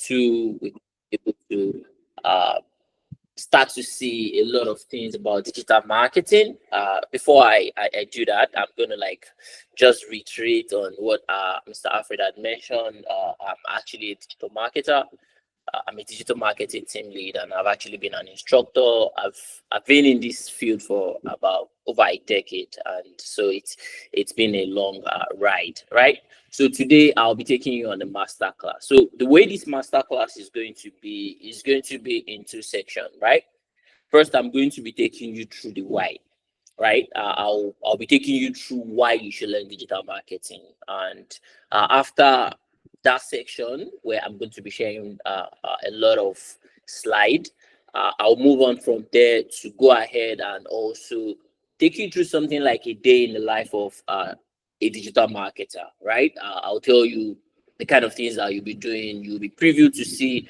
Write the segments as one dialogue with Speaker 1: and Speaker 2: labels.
Speaker 1: two, we're able to start to see a lot of things about digital marketing. Before I do that, I'm going to just reiterate on what Mr. Alfred had mentioned. I'm actually a digital marketer. I'm a digital marketing team lead, and I've actually been an instructor. I've been in this field for about over a decade, and so it's been a long ride, right? So today I'll be taking you on the master class. So the way this master class is going to be in two sections, right? First, I'm going to be taking you through the why, right? I'll be taking you through why you should learn digital marketing, and after that section where I'm going to be sharing a lot of slide, I'll move on from there to go ahead and also take you through something like a day in the life of a digital marketer, right? I'll tell you the kind of things that you'll be doing. You'll be previewed to see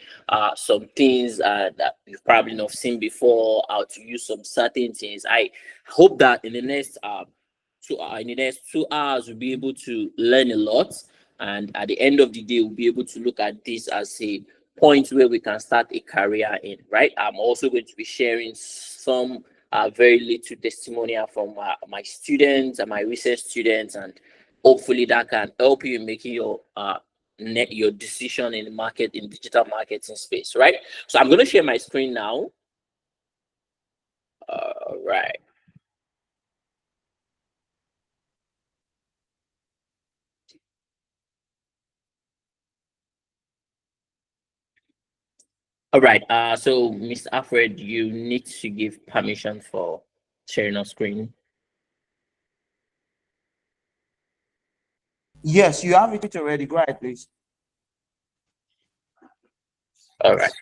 Speaker 1: some things that you've probably not seen before, how to use some certain things. I hope that in the next 2 hours we'll be able to learn a lot, and at the end of the day we'll be able to look at this as a point where we can start a career in, right? I'm also going to be sharing some very little testimonial from my students and my research students, and hopefully that can help you in making your decision in the market, in digital marketing space, right? So I'm going to share my screen now. Right. All right. So Mr. Alfred, you need to give permission for sharing our screen.
Speaker 2: Yes, you have it already. Go ahead, please.
Speaker 1: All right.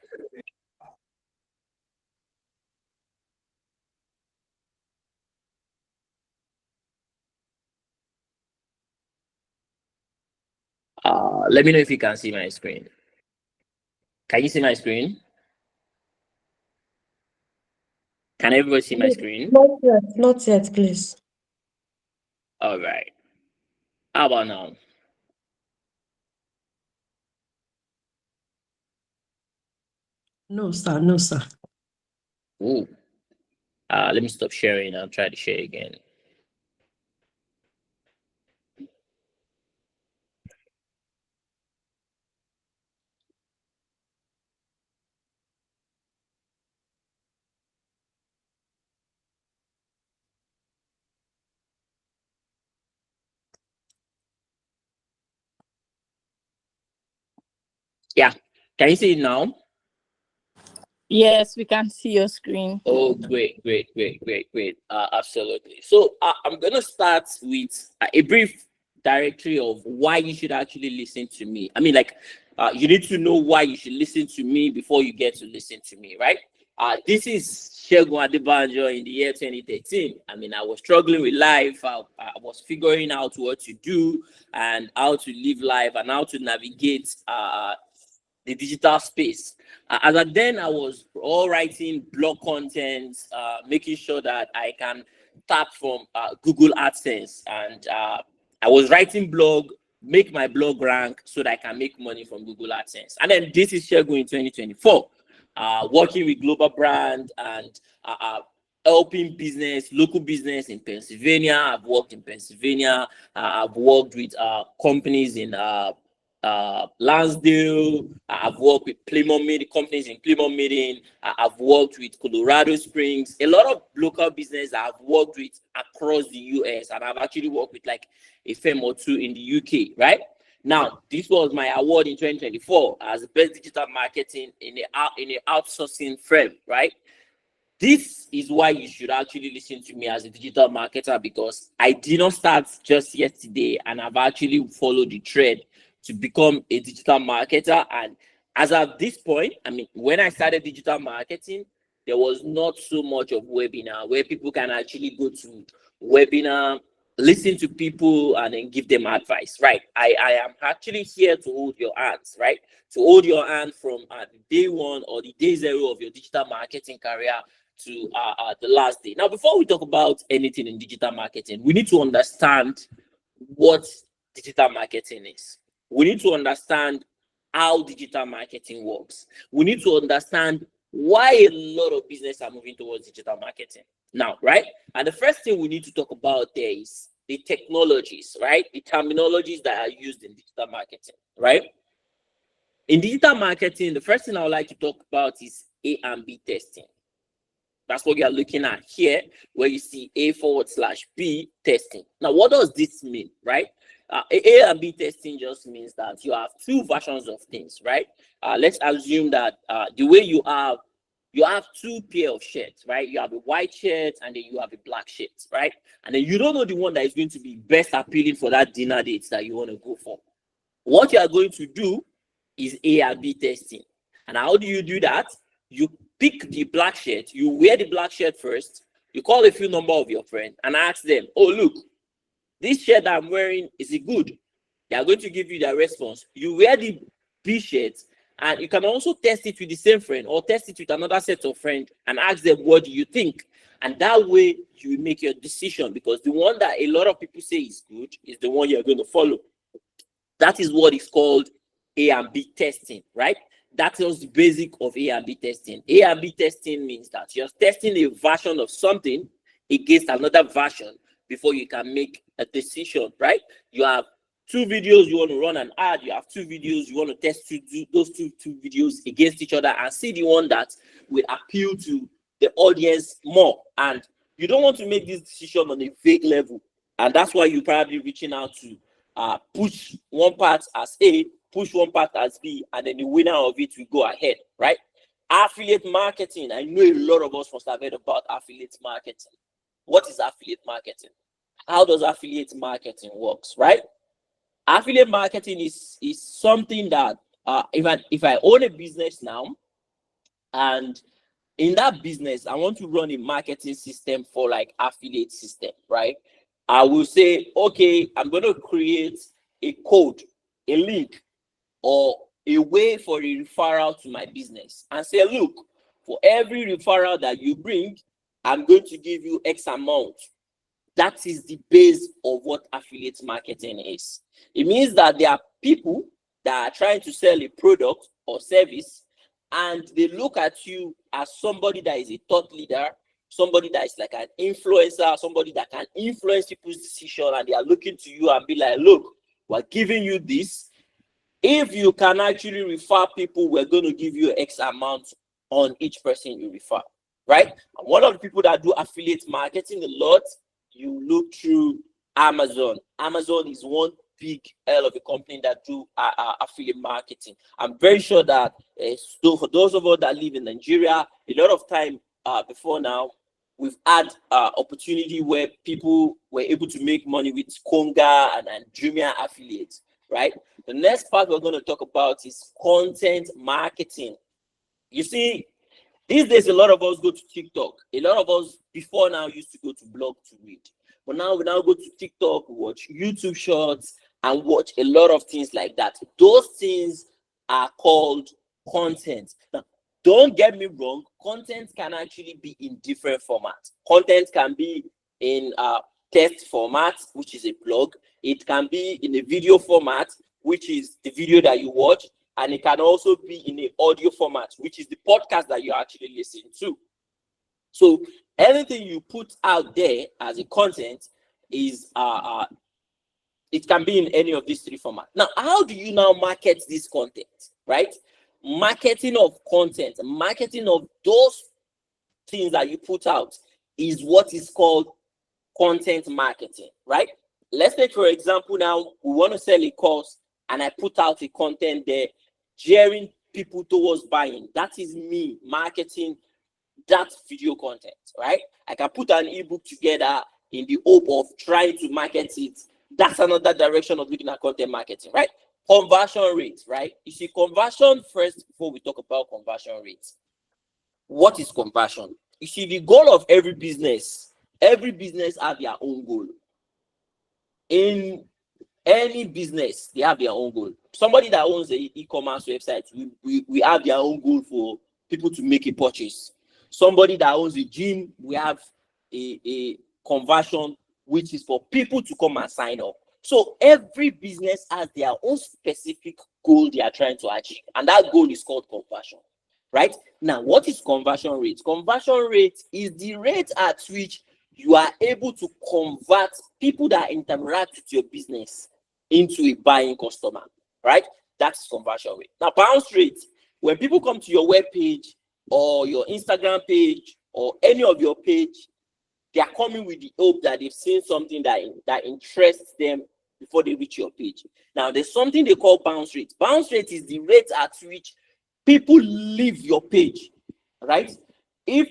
Speaker 1: Let me know if you can see my screen. Can you see my screen? Can everybody see my screen?
Speaker 3: Not yet, please.
Speaker 1: All right. How about now?
Speaker 3: No, sir. No, sir.
Speaker 1: Ooh. Let me stop sharing. I'll try to share again. Yeah. Can you see it now?
Speaker 4: Yes, we can see your screen.
Speaker 1: Oh, great. Absolutely. So I'm going to start with a brief directory of why you should actually listen to me. I mean, you need to know why you should listen to me before you get to listen to me, right? This is Segun Adebanjo in the year 2013. I mean, I was struggling with life. I was figuring out what to do and how to live life and how to navigate the digital space. As at then, I was all writing blog content, making sure that I can tap from Google AdSense, and I was writing blog, make my blog rank so that I can make money from Google AdSense. And then this is Segun in 2024, working with global brand and helping local business in Pennsylvania. I've worked in Pennsylvania. I've worked with companies in Lansdale. I've worked with Plymouth Meeting, companies in Plymouth Meeting. I've worked with Colorado Springs. A lot of local business I've worked with across the US, and I've actually worked with a firm or two in the UK, right? Now, this was my award in 2024 as the best digital marketing in a outsourcing firm, right? This is why you should actually listen to me as a digital marketer, because I did not start just yesterday, and I've actually followed the thread to become a digital marketer. And as of this point, I mean, when I started digital marketing, there was not so much of webinar where people can actually go to webinar, listen to people, and then give them advice, right? I am actually here to hold your hands, right? To hold your hand from day one or the day zero of your digital marketing career to the last day. Now, before we talk about anything in digital marketing, we need to understand what digital marketing is. We need to understand how digital marketing works. We need to understand why a lot of businesses are moving towards digital marketing now, right? And the first thing we need to talk about there is the technologies, right? The terminologies that are used in digital marketing, right? In digital marketing, the first thing I would like to talk about is A and B testing. That's what you are looking at here, where you see A/B testing. Now, what does this mean, right? A and B testing just means that you have two versions of things, right? Let's assume that the way you have two pair of shirts, right? You have a white shirt and then you have a black shirt, right? And then you don't know the one that is going to be best appealing for that dinner date that you want to go for. What you are going to do is A and B testing. And how do you do that? You pick the black shirt, you wear the black shirt first, you call a few number of your friends and ask them, oh, look, this shirt that I'm wearing, is it good? They are going to give you their response. You wear the B shirt and you can also test it with the same friend or test it with another set of friends and ask them, what do you think? And that way you make your decision, because the one that a lot of people say is good is the one you're going to follow. That is what is called A and B testing, right? That is the basic of A and B testing. A and B testing means that you're testing a version of something against another version before you can make a decision, right? You have two videos, you want to run an ad, you have two videos, you want to test those two videos against each other and see the one that will appeal to the audience more. And you don't want to make this decision on a vague level. And that's why you're probably reaching out to push one part as A, push one part as B, and then the winner of it will go ahead, right? Affiliate marketing. I know a lot of us must have heard about affiliate marketing. What is affiliate marketing? How does affiliate marketing works, right? Affiliate marketing is something that if I own a business now, and in that business, I want to run a marketing system for like affiliate system, right? I will say, okay, I'm going to create a code, a link, or a way for a referral to my business and say, look, for every referral that you bring, I'm going to give you X amount. That is the base of what affiliate marketing is. It means that there are people that are trying to sell a product or service, and they look at you as somebody that is a thought leader, somebody that is like an influencer, somebody that can influence people's decision, and they are looking to you and be like, look, we're giving you this. If you can actually refer people, we're going to give you X amount on each person you refer, right? And one of the people that do affiliate marketing a lot, you look through Amazon. Amazon is one big hell of a company that do affiliate marketing. I'm very sure that so for those of us that live in Nigeria, a lot of time before now, we've had opportunity where people were able to make money with Konga and Jumia affiliates, right? The next part we're going to talk about is content marketing. You see, these days, a lot of us go to TikTok. A lot of us before now used to go to blog to read. But now we now go to TikTok, watch YouTube shorts, and watch a lot of things like that. Those things are called content. Now, don't get me wrong, content can actually be in different formats. Content can be in text format, which is a blog. It can be in a video format, which is the video that you watch. And it can also be in an audio format, which is the podcast that you're actually listening to. So anything you put out there as a content is it can be in any of these three formats. Now, how do you now market this content, right? Marketing of content, marketing of those things that you put out is what is called content marketing, right? Let's take, for example, now we want to sell a course and I put out a content there, gearing people towards buying. That is me marketing that video content, right? I can put an ebook together in the hope of trying to market it. That's another direction of looking at content marketing, right? Conversion rates, right? You see, conversion first before we talk about conversion rates. What is conversion? You see, the goal of every business has their own goal. In any business, they have their own goal. Somebody that owns an e-commerce website, we have their own goal for people to make a purchase. Somebody that owns a gym, we have a conversion, which is for people to come and sign up. So every business has their own specific goal they are trying to achieve. And that goal is called conversion, right? Now, what is conversion rate? Conversion rate is the rate at which you are able to convert people that interact with your business into a buying customer, right? That's conversion rate. Now, bounce rate, when people come to your web page or your Instagram page or any of your page, they are coming with the hope that they've seen something that interests them before they reach your page. Now, there's something they call bounce rate. Bounce rate is the rate at which people leave your page, right? If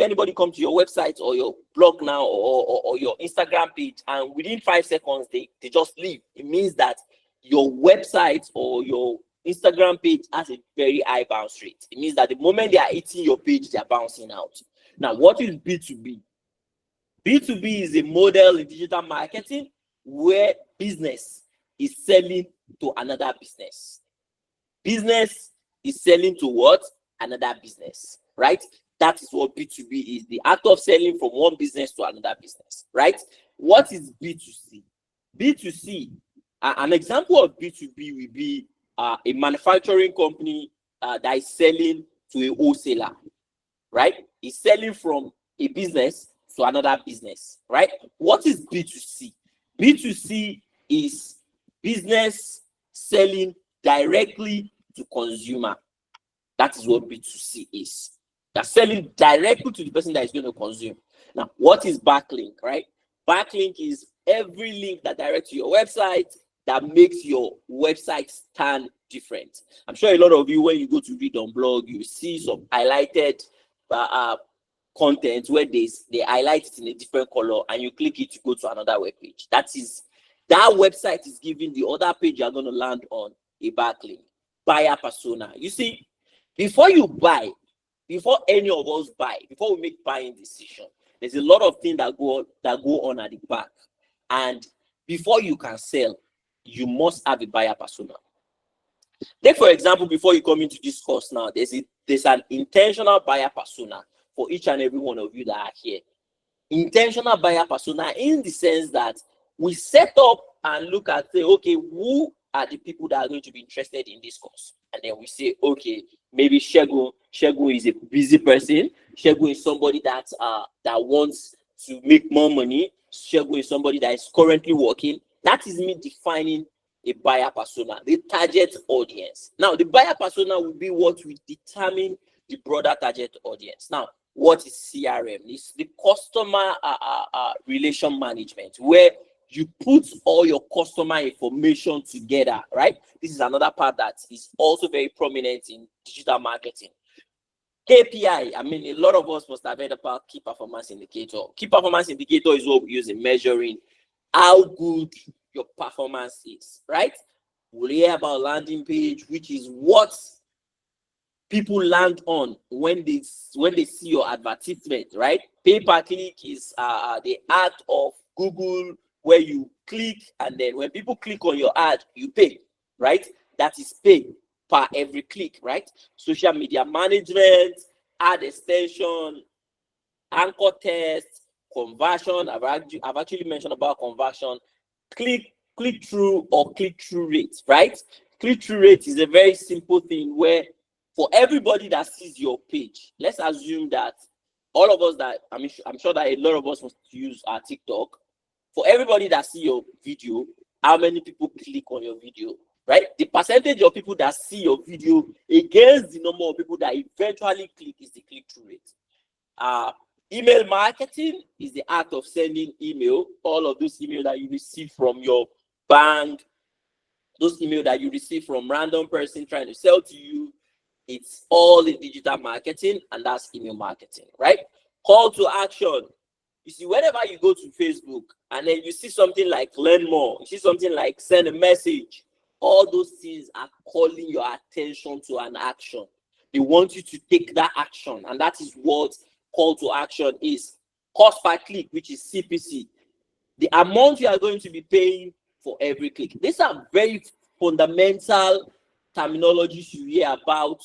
Speaker 1: anybody comes to your website or your blog now or your Instagram page, and within 5 seconds they just leave, it means that your website or your Instagram page has a very high bounce rate. It means that the moment they are hitting your page, they are bouncing out. Now, what is B2B? B2B is a model in digital marketing where business is selling to another business. Business is selling to what? Another business, right? That is what B2B is, the act of selling from one business to another business, right? What is B2C? B2C, an example of B2B will be a manufacturing company that is selling to a wholesaler, right? It's selling from a business to another business, right? What is B2C? B2C is business selling directly to consumer. That is what B2C is. They're selling directly to the person that is going to consume. Now, what is backlink, right? Backlink is every link that directs to your website that makes your website stand different. I'm sure a lot of you, when you go to read on blog, you see some highlighted content where they highlight it in a different color, and you click it to go to another web page. That website is giving the other page you're going to land on a backlink. Buyer persona. You see, before any of us buy, before we make buying decision, there's a lot of things that go on at the back. And before you can sell, you must have a buyer persona. Take, for example, before you come into this course now, there's an intentional buyer persona for each and every one of you that are here. Intentional buyer persona in the sense that we set up and look at, say, okay, who are the people that are going to be interested in this course? And then we say, okay, maybe Shegun is a busy person. Shegun is somebody that wants to make more money. Shegun is somebody that is currently working. That is me defining a buyer persona, the target audience. Now, the buyer persona will be what will determine the broader target audience. Now, what is CRM? It's the customer relation management, where you put all your customer information together, right? This is another part that is also very prominent in digital marketing. KPI, I mean, a lot of us must have heard about key performance indicator. Key performance indicator is what we use in measuring how good your performance is, right? We'll hear about landing page, which is what people land on when they see your advertisement, right? Pay per click is the act of Google, where you click, and then when people click on your ad, you pay, right? That is pay per every click, right? Social media management, ad extension, anchor test, conversion. I've actually mentioned about conversion. Click-through or click-through rate, right? Click-through rate is a very simple thing where for everybody that sees your page, let's assume that all of us that, I'm sure that a lot of us must use our TikTok. For everybody that see your video, how many people click on your video, right? The percentage of people that see your video against the number of people that eventually click is the click-through rate. Email marketing is the act of sending email. All of those emails that you receive from your bank, those emails that you receive from random person trying to sell to you, it's all in digital marketing, and that's email marketing, right? Call to action. You see, whenever you go to Facebook and then you see something like learn more, you see something like send a message, all those things are calling your attention to an action. They want you to take that action, and that is what call to action is. Cost per click, which is CPC, the amount you are going to be paying for every click. These are very fundamental terminologies you hear about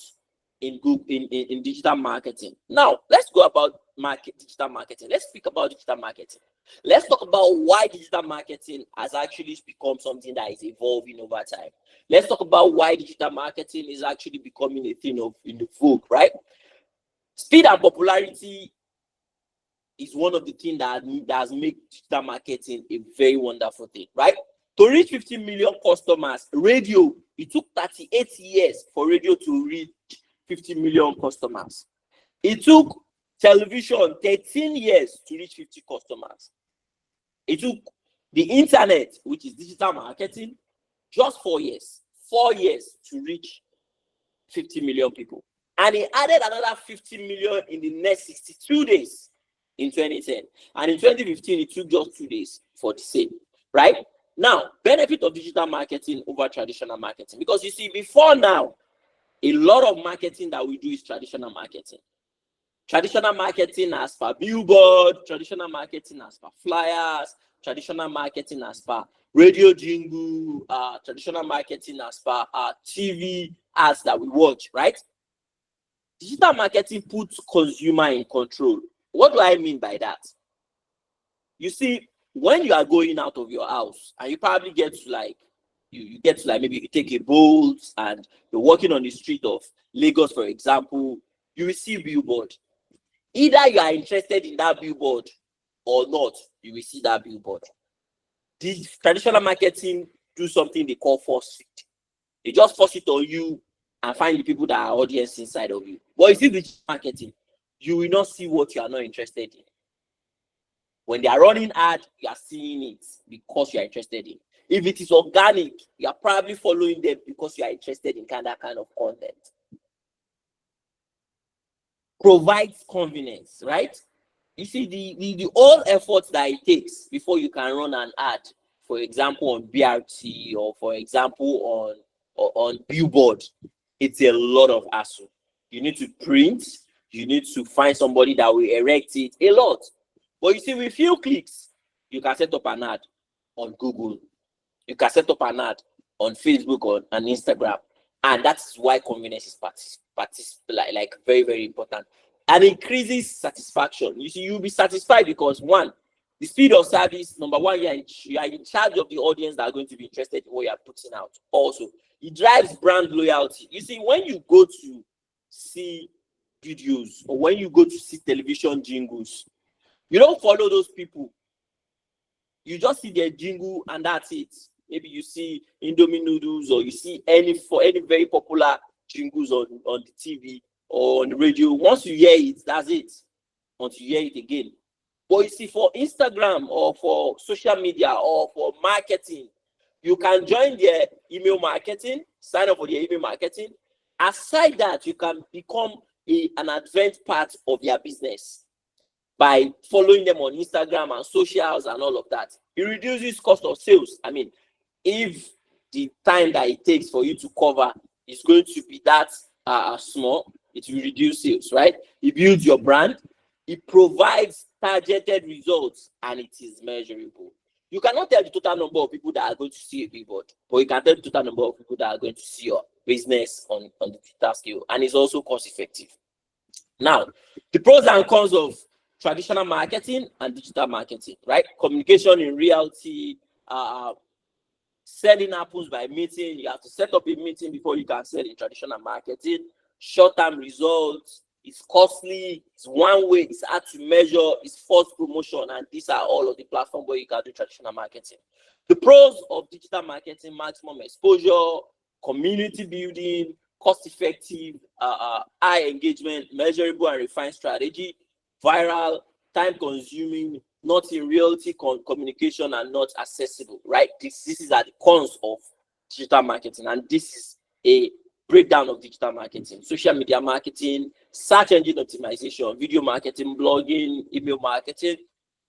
Speaker 1: in Google in digital marketing. Now let's go about digital marketing. Let's speak about digital marketing. Let's talk about why digital marketing has actually become something that is evolving over time. Let's talk about why digital marketing is actually becoming a thing in the vogue, right? Speed and popularity is one of the things that has made digital marketing a very wonderful thing, right? To reach 50 million customers, radio, it took 38 years for radio to reach 50 million customers. It took television 13 years to reach 50 customers. It took the internet, which is digital marketing, just 4 years. 4 years to reach 50 million people. And it added another 50 million in the next 62 days in 2010. And in 2015, it took just 2 days for the same, right? Now, benefit of digital marketing over traditional marketing. Because you see, before now, a lot of marketing that we do is traditional marketing. Traditional marketing as per billboard, traditional marketing as per flyers, traditional marketing as per radio jingle, traditional marketing as per TV ads that we watch, right? Digital marketing puts consumer in control. What do I mean by that? You see, when you are going out of your house and you probably get to like, you get to like maybe you take a boat and you're walking on the street of Lagos, for example, you will see billboard. Either you are interested in that billboard or not, you will see that billboard. This traditional marketing do something they call force fit. They just force it on you and find the people that are audience inside of you. But you see digital marketing, you will not see what you are not interested in. When they are running ad, you are seeing it because you are interested in. If it is organic, you are probably following them because you are interested in that kind of content. Provides convenience, right? You see, the all efforts that it takes before you can run an ad, for example, on BRT or for example on billboard, it's a lot of hassle. You need to print, you need to find somebody that will erect it, a lot. But you see, with few clicks, you can set up an ad on Google. You can set up an ad on Facebook or on Instagram. And that's why convenience is like very, very important. And increases satisfaction. You see, you'll be satisfied because one, the speed of service, number one, you are in charge of the audience that are going to be interested in what you are putting out. Also, it drives brand loyalty. You see, when you go to see videos or when you go to see television jingles, you don't follow those people. You just see their jingle and that's it. Maybe you see Indomie noodles or you see any very popular jingles on the TV or on the radio. Once you hear it, that's it. Until you hear it again. But you see, for Instagram or for social media or for marketing, you can join their email marketing, sign up for their email marketing. Aside that, you can become an advanced part of their business by following them on Instagram and socials and all of that. It reduces cost of sales. I mean, if the time that it takes for you to cover is going to be that small, it will reduce sales, right? It builds your brand. It provides targeted results and it is measurable. You cannot tell the total number of people that are going to see a billboard, but you can tell the total number of people that are going to see your business on the digital scale, and it's also cost effective. Now, the pros and cons of traditional marketing and digital marketing, right? Communication in reality, selling happens by meeting. You have to set up a meeting before you can sell in traditional marketing. Short-term results, it's costly, it's one way, it's hard to measure, it's false promotion, and these are all of the platforms where you can do traditional marketing. The pros of digital marketing: maximum exposure, community building, cost-effective, high engagement, measurable and refined strategy, viral, time-consuming, not in reality communication, and not accessible, right? This is at the cons of digital marketing, and this is a breakdown of digital marketing: social media marketing, search engine optimization, video marketing, blogging, email marketing,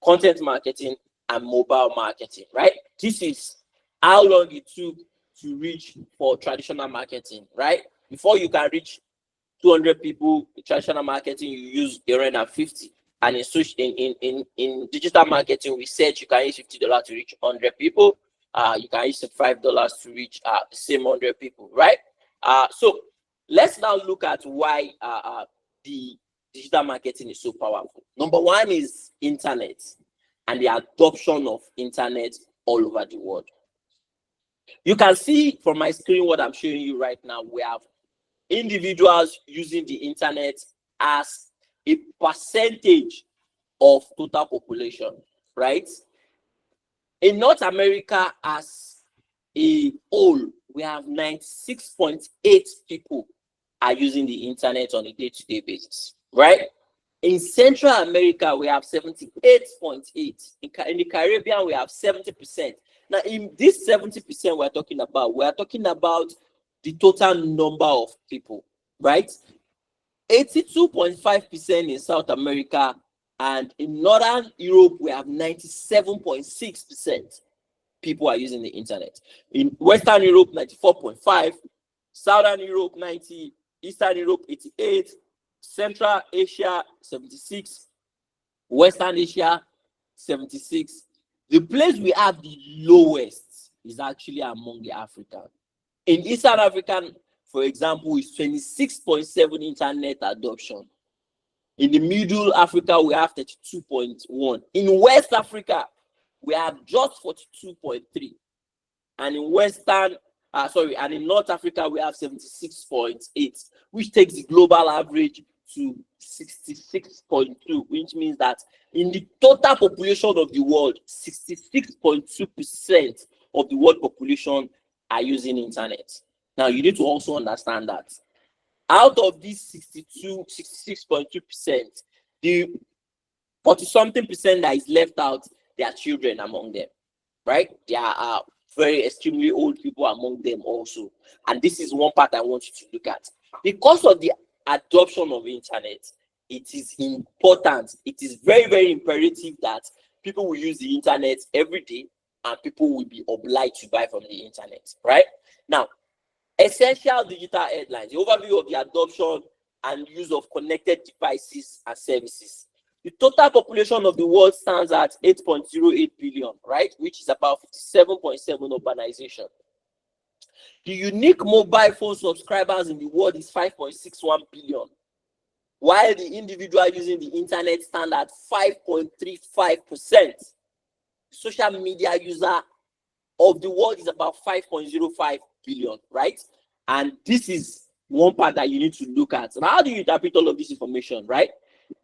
Speaker 1: content marketing, and mobile marketing, right? This is how long it took to reach for traditional marketing, right? Before you can reach 200 people in traditional marketing, you use 150. And in digital marketing, we said you can use $50 to reach 100 people. You can use $5 to reach the same 100 people, right? So let's now look at why the digital marketing is so powerful. Number one is internet and the adoption of internet all over the world. You can see from my screen what I'm showing you right now. We have individuals using the internet as a percentage of total population, right? In North America as a whole, we have 96.8 people are using the internet on a day-to-day basis, right? In Central America, we have 78.8. In the Caribbean, we have 70%. Now, in this 70% we are talking about the total number of people, right? 82.5% in South America, and in Northern Europe, we have 97.6% people are using the internet. In Western Europe, 94.5, Southern Europe, 90, Eastern Europe, 88, Central Asia, 76, Western Asia, 76. The place we have the lowest is actually among the African. In Eastern Africa, for example, is 26.7 internet adoption. In the Middle Africa, we have 32.1. In West Africa, we have just 42.3. And in in North Africa, we have 76.8, which takes the global average to 66.2, which means that in the total population of the world, 66.2% of the world population are using internet. Now, you need to also understand that out of these 66.2%, the 40-something percent that is left out, there are children among them, right? There are very extremely old people among them also. And this is one part I want you to look at. Because of the adoption of internet, it is important, it is very, very imperative that people will use the internet every day and people will be obliged to buy from the internet, right? Now, essential digital headlines, the overview of the adoption and use of connected devices and services. The total population of the world stands at 8.08 billion, right? Which is about 57.7 urbanization. The unique mobile phone subscribers in the world is 5.61 billion, while the individual using the internet stand at 5.35%. Social media user of the world is about 5.05 billion, right? And this is one part that you need to look at. Now, how do you interpret all of this information, right?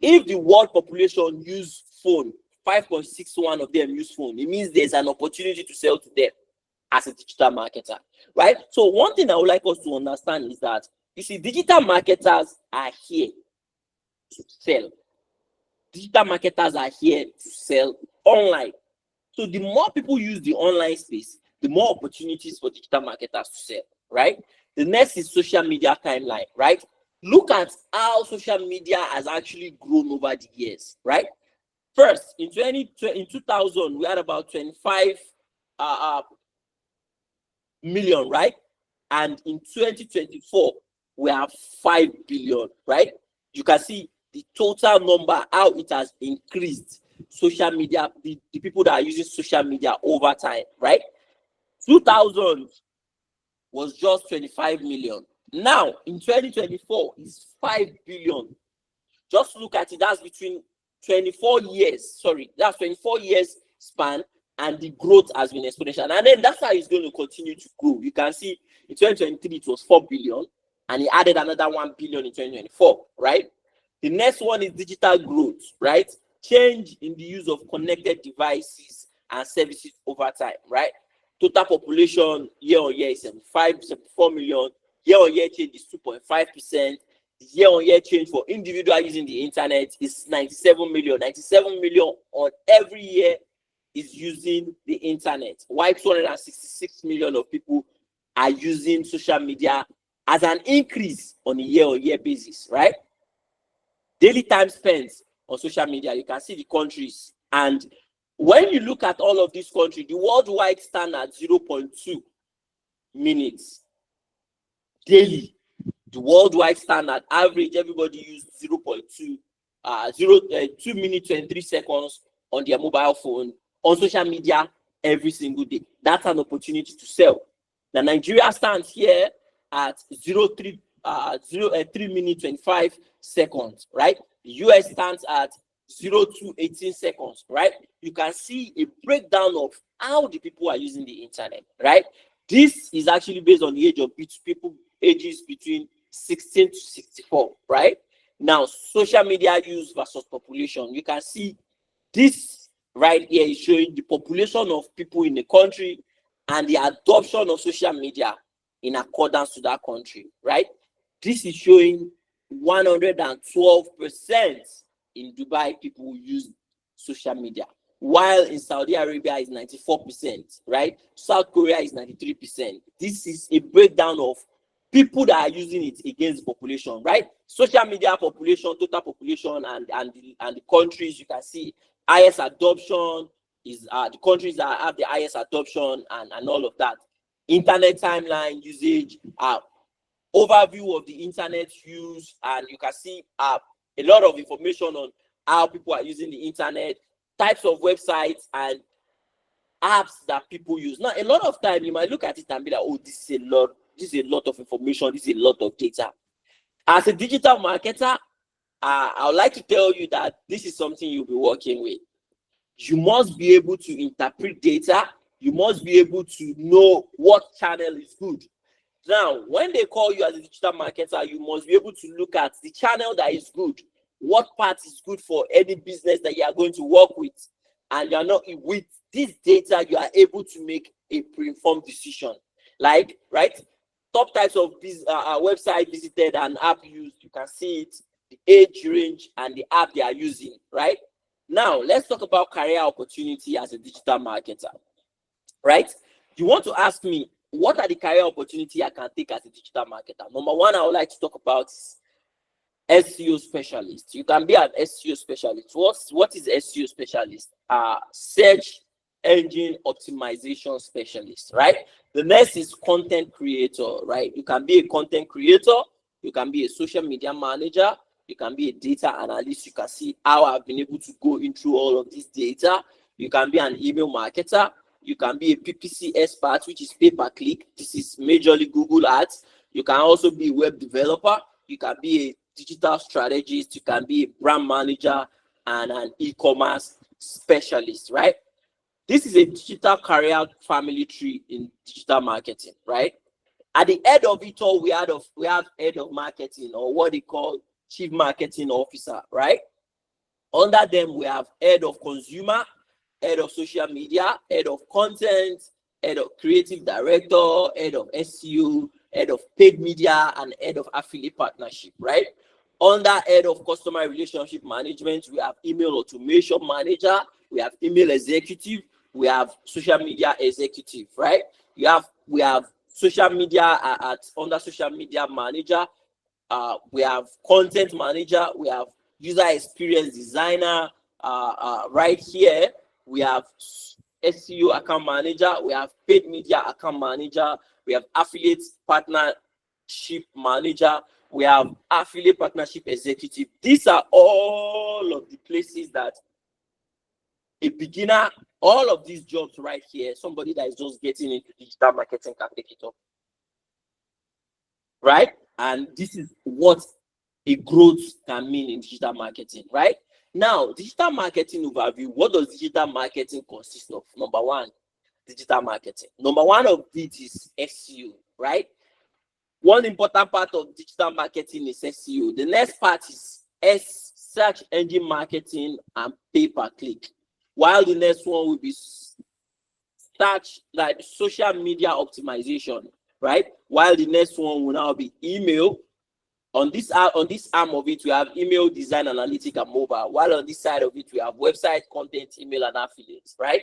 Speaker 1: If the world population use phone, 5.61 of them use phone, it means there's an opportunity to sell to them as a digital marketer, right? So one thing I would like us to understand is that, you see, digital marketers are here to sell. Digital marketers are here to sell online. So the more people use the online space, the more opportunities for digital marketers to sell, right? The next is social media timeline, right? Look at how social media has actually grown over the years, right? First, in 2000, we had about 25 million, right? And in 2024, we have 5 billion, right? You can see the total number, how it has increased. Social media, the people that are using social media over time, right? 2000 was just 25 million. Now, in 2024, it's 5 billion. Just look at it, that's between 24 years, that's 24 years span, and the growth has been exponential. And then that's how it's going to continue to grow. You can see in 2023, it was 4 billion, and he added another 1 billion in 2024, right? The next one is digital growth, right? Change in the use of connected devices and services over time, right? Total population year on year is 74 million. Year on year change is 2.5%. The year on year change for individual using the internet is 97 million. 97 million on every year is using the internet. While 266 million of people are using social media as an increase on a year on year basis, right? Daily time spent on social media, you can see the countries. And when you look at all of these countries, the worldwide stand at 0.2 minutes daily. The worldwide standard average, everybody use 2 minutes 23 seconds on their mobile phone on social media every single day. That's an opportunity to sell. The Nigeria stands here at 0.3 3 minutes 25 seconds, right? The US stands at 0 to 18 seconds, right? You can see a breakdown of how the people are using the internet, right? This is actually based on the age of people, ages between 16 to 64, right? Now, social media use versus population. You can see this right here is showing the population of people in the country and the adoption of social media in accordance to that country, right? This is showing 112% in Dubai people use social media, while in Saudi Arabia is 94%, right? South Korea is 93%. This is a breakdown of people that are using it against the population, right? Social media population, total population, and the countries, you can see highest adoption is the countries that have the highest adoption and all of that. Internet timeline usage, overview of the internet use, and you can see a lot of information on how people are using the internet, types of websites and apps that people use. Now, a lot of time you might look at it and be like, oh, this is a lot of information, this is a lot of data. As a digital marketer, I would like to tell you that this is something you'll be working with. You must be able to interpret data. You must be able to know what channel is good. Now, when they call you as a digital marketer, you must be able to look at the channel that is good. What part is good for any business that you are going to work with? And you're not with this data, you are able to make a pre-informed decision. Like, right? Top types of website visited and app used, you can see it, the age range and the app they are using, right? Now, let's talk about career opportunity as a digital marketer, right? You want to ask me, what are the career opportunity I can take as a digital marketer? Number one, I would like to talk about SEO specialist. You can be an SEO specialist. What is SEO specialist? Search engine optimization specialist, right? The next is content creator, right? You can be a content creator, you can be a social media manager, you can be a data analyst. You can see how I've been able to go into all of this data. You can be an email marketer, you can be a PPC expert, which is pay-per-click. This is majorly Google Ads. You can also be a web developer, you can be a digital strategist, you can be a brand manager and an e-commerce specialist, right? This is a digital career family tree in digital marketing, right? At the head of it all, we have head of marketing, or what they call chief marketing officer, right? Under them, we have head of consumer, head of social media, head of content, head of creative director, head of SEO, head of paid media, and head of affiliate partnership, right? Under head of customer relationship management, we have email automation manager, we have email executive, we have social media executive, right? We have social media under social media manager, we have content manager, we have user experience designer, right here we have SEO account manager, we have paid media account manager, we have affiliate partnership manager, we have affiliate partnership executive. These are all of the places that a beginner, all of these jobs right here, somebody that is just getting into digital marketing can take it up, right? And this is what a growth can mean in digital marketing, right? Now, digital marketing overview, what does digital marketing consist of? Number one, digital marketing. Number one of it is SEO, right? One important part of digital marketing is SEO. The next part is search engine marketing and pay-per-click. While the next one will be search, like social media optimization, right? While the next one will now be email. On this arm of it, we have email design, analytic, and mobile. While on this side of it, we have website, content, email, and affiliates, right?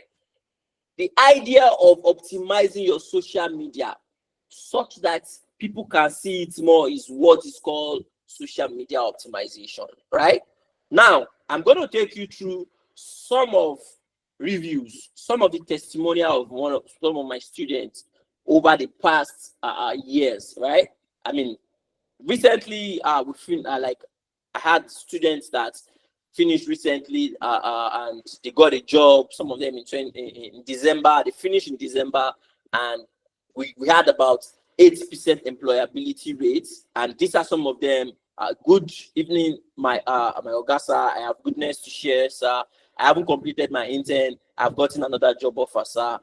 Speaker 1: The idea of optimizing your social media such that people can see it more is what is called social media optimization, right? Now, I'm going to take you through some of reviews, some of the testimonial of some of my students over the past years, right? I mean, recently, I had students that finished recently and they got a job. Some of them in December, they finished in December, and we had about 8% employability rates, and these are some of them. Good evening, my Oga, sir. I have goodness to share, sir. I haven't completed my intern. I've gotten another job offer, sir.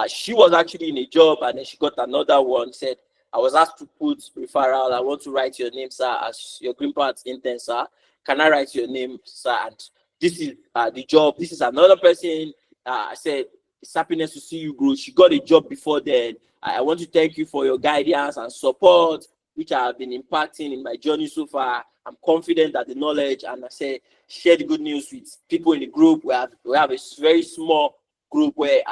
Speaker 1: She was actually in a job, and then she got another one. Said, I was asked to put referral. I want to write your name, sir, as your green part intern, sir. Can I write your name, sir? And this is the job. This is another person. I said, it's happiness to see you grow. She got a job before then. I want to thank you for your guidance and support, which I have been impacting in my journey so far. I'm confident that the knowledge, and I say, share the good news with people in the group. We have a very small group where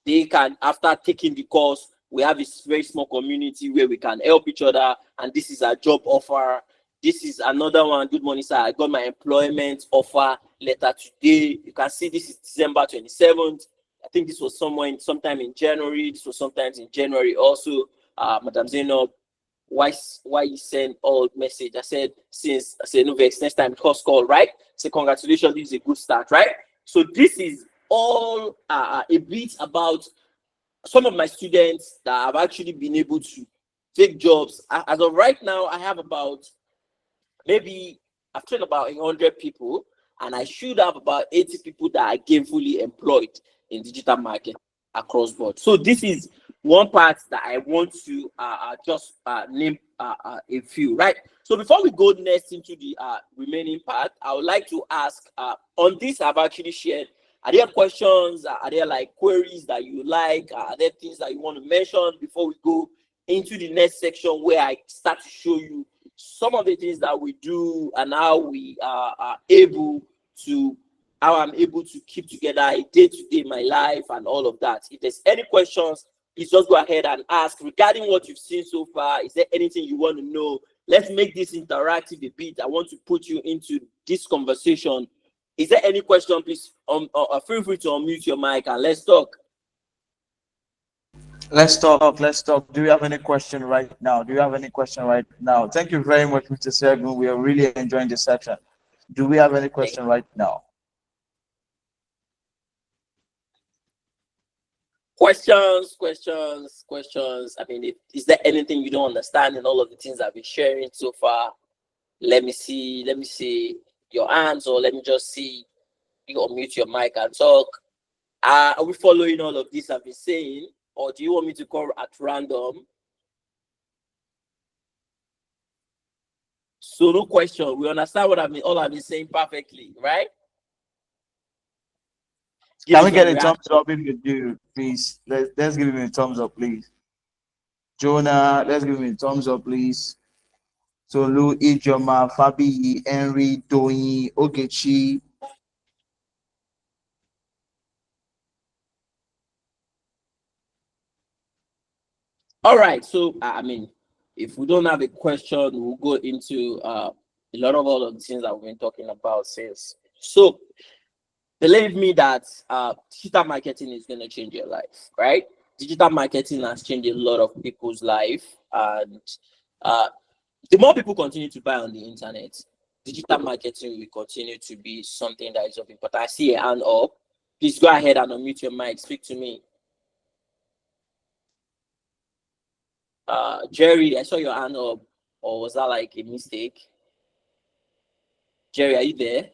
Speaker 1: they can, after taking the course, we have a very small community where we can help each other. And this is a job offer. This is another one. Good morning, sir. I got my employment offer letter today. You can see this is December 27th. I think this was sometime in January. This was sometimes in January also. Madam Zainab, why you send all message? I said, no vex, next time course call, right? Say congratulations, this is a good start, right? So this is all a bit about some of my students that have actually been able to take jobs. As of right now, I have about I've trained about 100 people, and I should have about 80 people that are gainfully employed in digital marketing across board. So this is one part that I want to just name a few, right? So before we go next into the remaining part, I would like to ask on this I've actually shared. Are there questions? Are there like queries that you like? Are there things that you want to mention before we go into the next section where I start to show you some of the things that we do and how we are able to, how I'm able to keep together a day-to-day my life and all of that. If there's any questions, please just go ahead and ask regarding what you've seen so far. Is there anything you want to know? Let's make this interactive a bit. I want to put you into this conversation. Is there any question? Please feel free to unmute your mic and let's talk.
Speaker 2: Let's talk. Do you have any question right now? Thank you very much, Mr. Sergun. We are really enjoying this section. Do we have any question right now?
Speaker 1: Questions. I mean, is there anything you don't understand in all of the things I've been sharing so far? Let me see your hands, or let me just see you unmute your mic and talk. Are we following all of this I've been saying, or do you want me to call at random? So no question. We understand what I've been saying perfectly, right?
Speaker 2: Can we get a thumbs up if you do, please? Let's give him a thumbs up, please. Jonah, let's give him a thumbs up, please. Tolu, Ijoma, Fabi, Henry, Doyi, Ogechi.
Speaker 1: All right. So I mean, if we don't have a question, we'll go into a lot of all of the things that we've been talking about since. So believe me that digital marketing is going to change your life, right? Digital marketing has changed a lot of people's life, and the more people continue to buy on the internet, digital marketing will continue to be something that is of importance. I see a hand up. Please go ahead and unmute your mic. Speak to me. Jerry, I saw your hand up, or was that like a mistake? Jerry, are you there?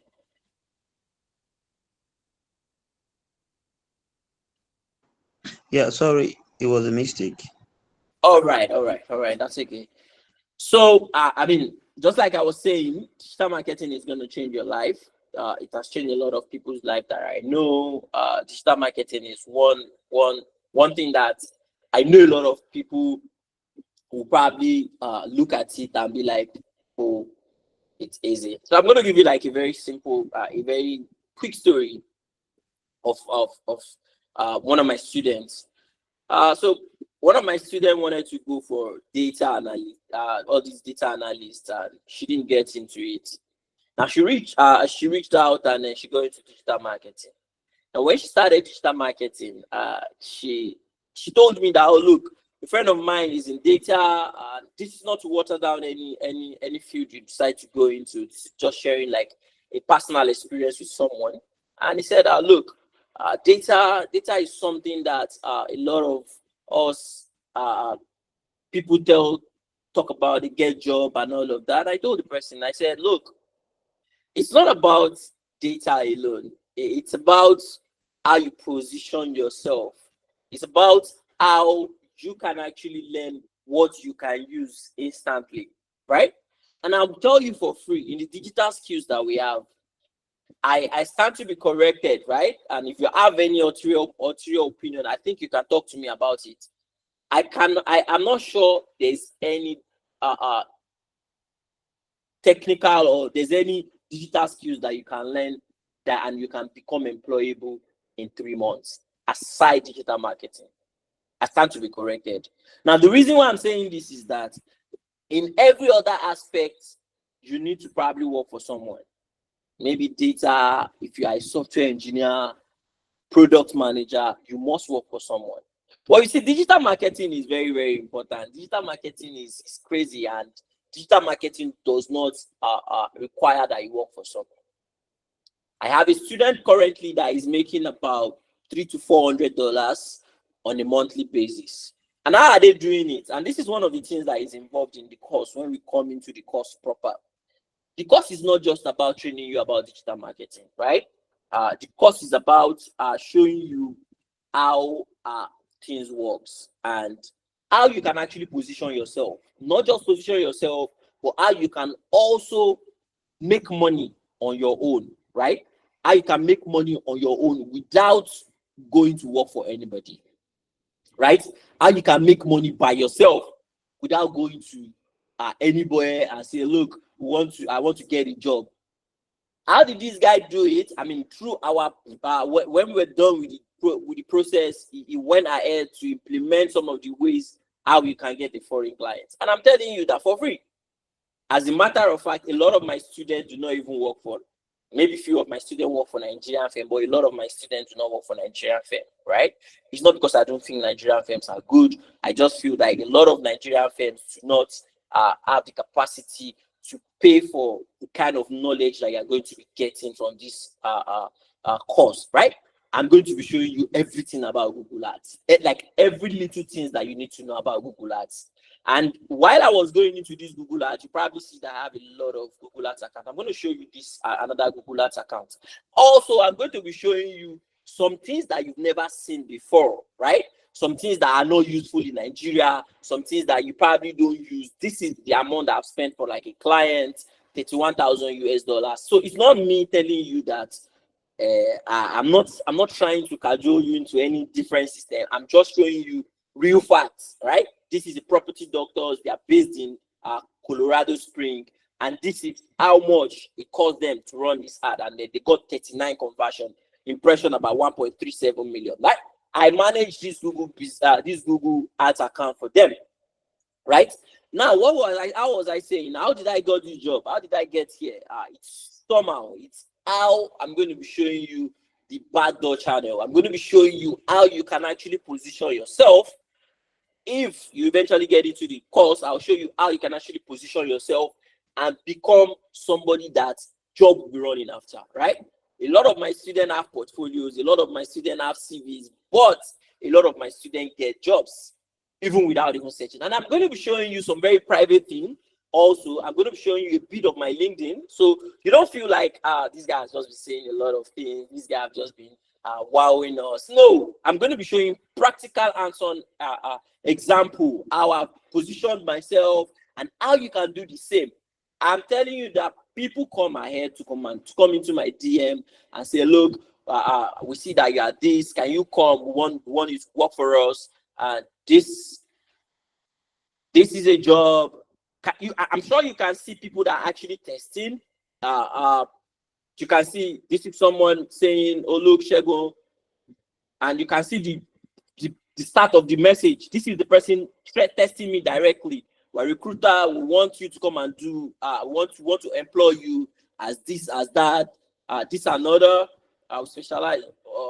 Speaker 4: Yeah, sorry, it was a mistake.
Speaker 1: All right. That's okay. So, I mean, just like I was saying, digital marketing is going to change your life. It has changed a lot of people's life that I know. Digital marketing is one thing that I know a lot of people will probably look at it and be like, "Oh, it's easy." So I'm going to give you like a very simple, a very quick story of one of my students. So one of my students wanted to go for data analyst, all these data analysts, and she didn't get into it. Now she reached out, and then she got into digital marketing. And when she started digital marketing, she told me that, oh look, a friend of mine is in data. This is not to water down any field you decide to go into. It's just sharing like a personal experience with someone. And he said, look, data is something that a lot of us people talk about the get job and all of that. I told the person, I said, look, it's not about data alone. It's about how you position yourself. It's about how you can actually learn what you can use instantly, right? And I'll tell you for free, in the digital skills that we have, I stand to be corrected, right? And if you have any ulterior opinion, I think you can talk to me about it. I'm not sure there's any technical or there's any digital skills that you can learn that and you can become employable in 3 months aside digital marketing. I stand to be corrected. Now, the reason why I'm saying this is that in every other aspect, you need to probably work for someone. Maybe data, if you are a software engineer, product manager, you must work for someone. Well, you see, digital marketing is very, very important. Digital marketing is crazy, and digital marketing does not require that you work for someone. I have a student currently that is making about $300 to $400 on a monthly basis. And how are they doing it? And this is one of the things that is involved in the course when we come into the course proper. The course is not just about training you about digital marketing, right? The course is about showing you how things works and how you can actually position yourself. Not just position yourself, but how you can also make money on your own, right? How you can make money on your own without going to work for anybody, right? How you can make money by yourself without going to anybody and say, look, I want to get a job. How did this guy do it? I mean, through our when we were done with the process, he went ahead to implement some of the ways how you can get a foreign client. And I'm telling you that for free. As a matter of fact, a lot of my students do not even work for, maybe few of my students work for Nigerian firm, but a lot of my students do not work for Nigerian firm, right? It's not because I don't think Nigerian firms are good. I just feel like a lot of Nigerian firms do not have the capacity to pay for the kind of knowledge that you're going to be getting from this course, right? I'm going to be showing you everything about Google Ads, like every little things that you need to know about Google Ads. And while I was going into this Google Ads, you probably see that I have a lot of Google Ads accounts. I'm going to show you this another Google Ads account. Also, I'm going to be showing you some things that you've never seen before, right? Some things that are not useful in Nigeria, some things that you probably don't use. This is the amount that I've spent for like a client, 31,000 US dollars. So it's not me telling you that I'm not trying to cajole you into any different system. I'm just showing you real facts, right? This is the property doctors. They are based in Colorado Springs, and this is how much it cost them to run this ad, and they got 39 conversion impression, about 1.37 million. Right? I manage this Google Ads account for them, right? Now, how was I saying? How did I get this job? How did I get here? It's somehow. It's how I'm going to be showing you the backdoor channel. I'm going to be showing you how you can actually position yourself. If you eventually get into the course, I'll show you how you can actually position yourself and become somebody that job will be running after, right? A lot of my students have portfolios, a lot of my students have CVs, but a lot of my students get jobs even without even searching. And I'm going to be showing you some very private things. Also, I'm going to be showing you a bit of my LinkedIn, so you don't feel like this guy has just been saying a lot of things. This guy has just been wowing us. No, I'm going to be showing practical hands-on example how I've positioned myself and how you can do the same. I'm telling you that people come ahead to come into my DM and say, look, we see that you are this. Can you come? We want you to work for us. This is a job. I'm sure you can see people that are actually testing. You can see this is someone saying, oh, look, Shego, and you can see the start of the message. This is the person testing me directly. My recruiter will want you to come and do, want to employ you as this, as that, this another. I'll specialize.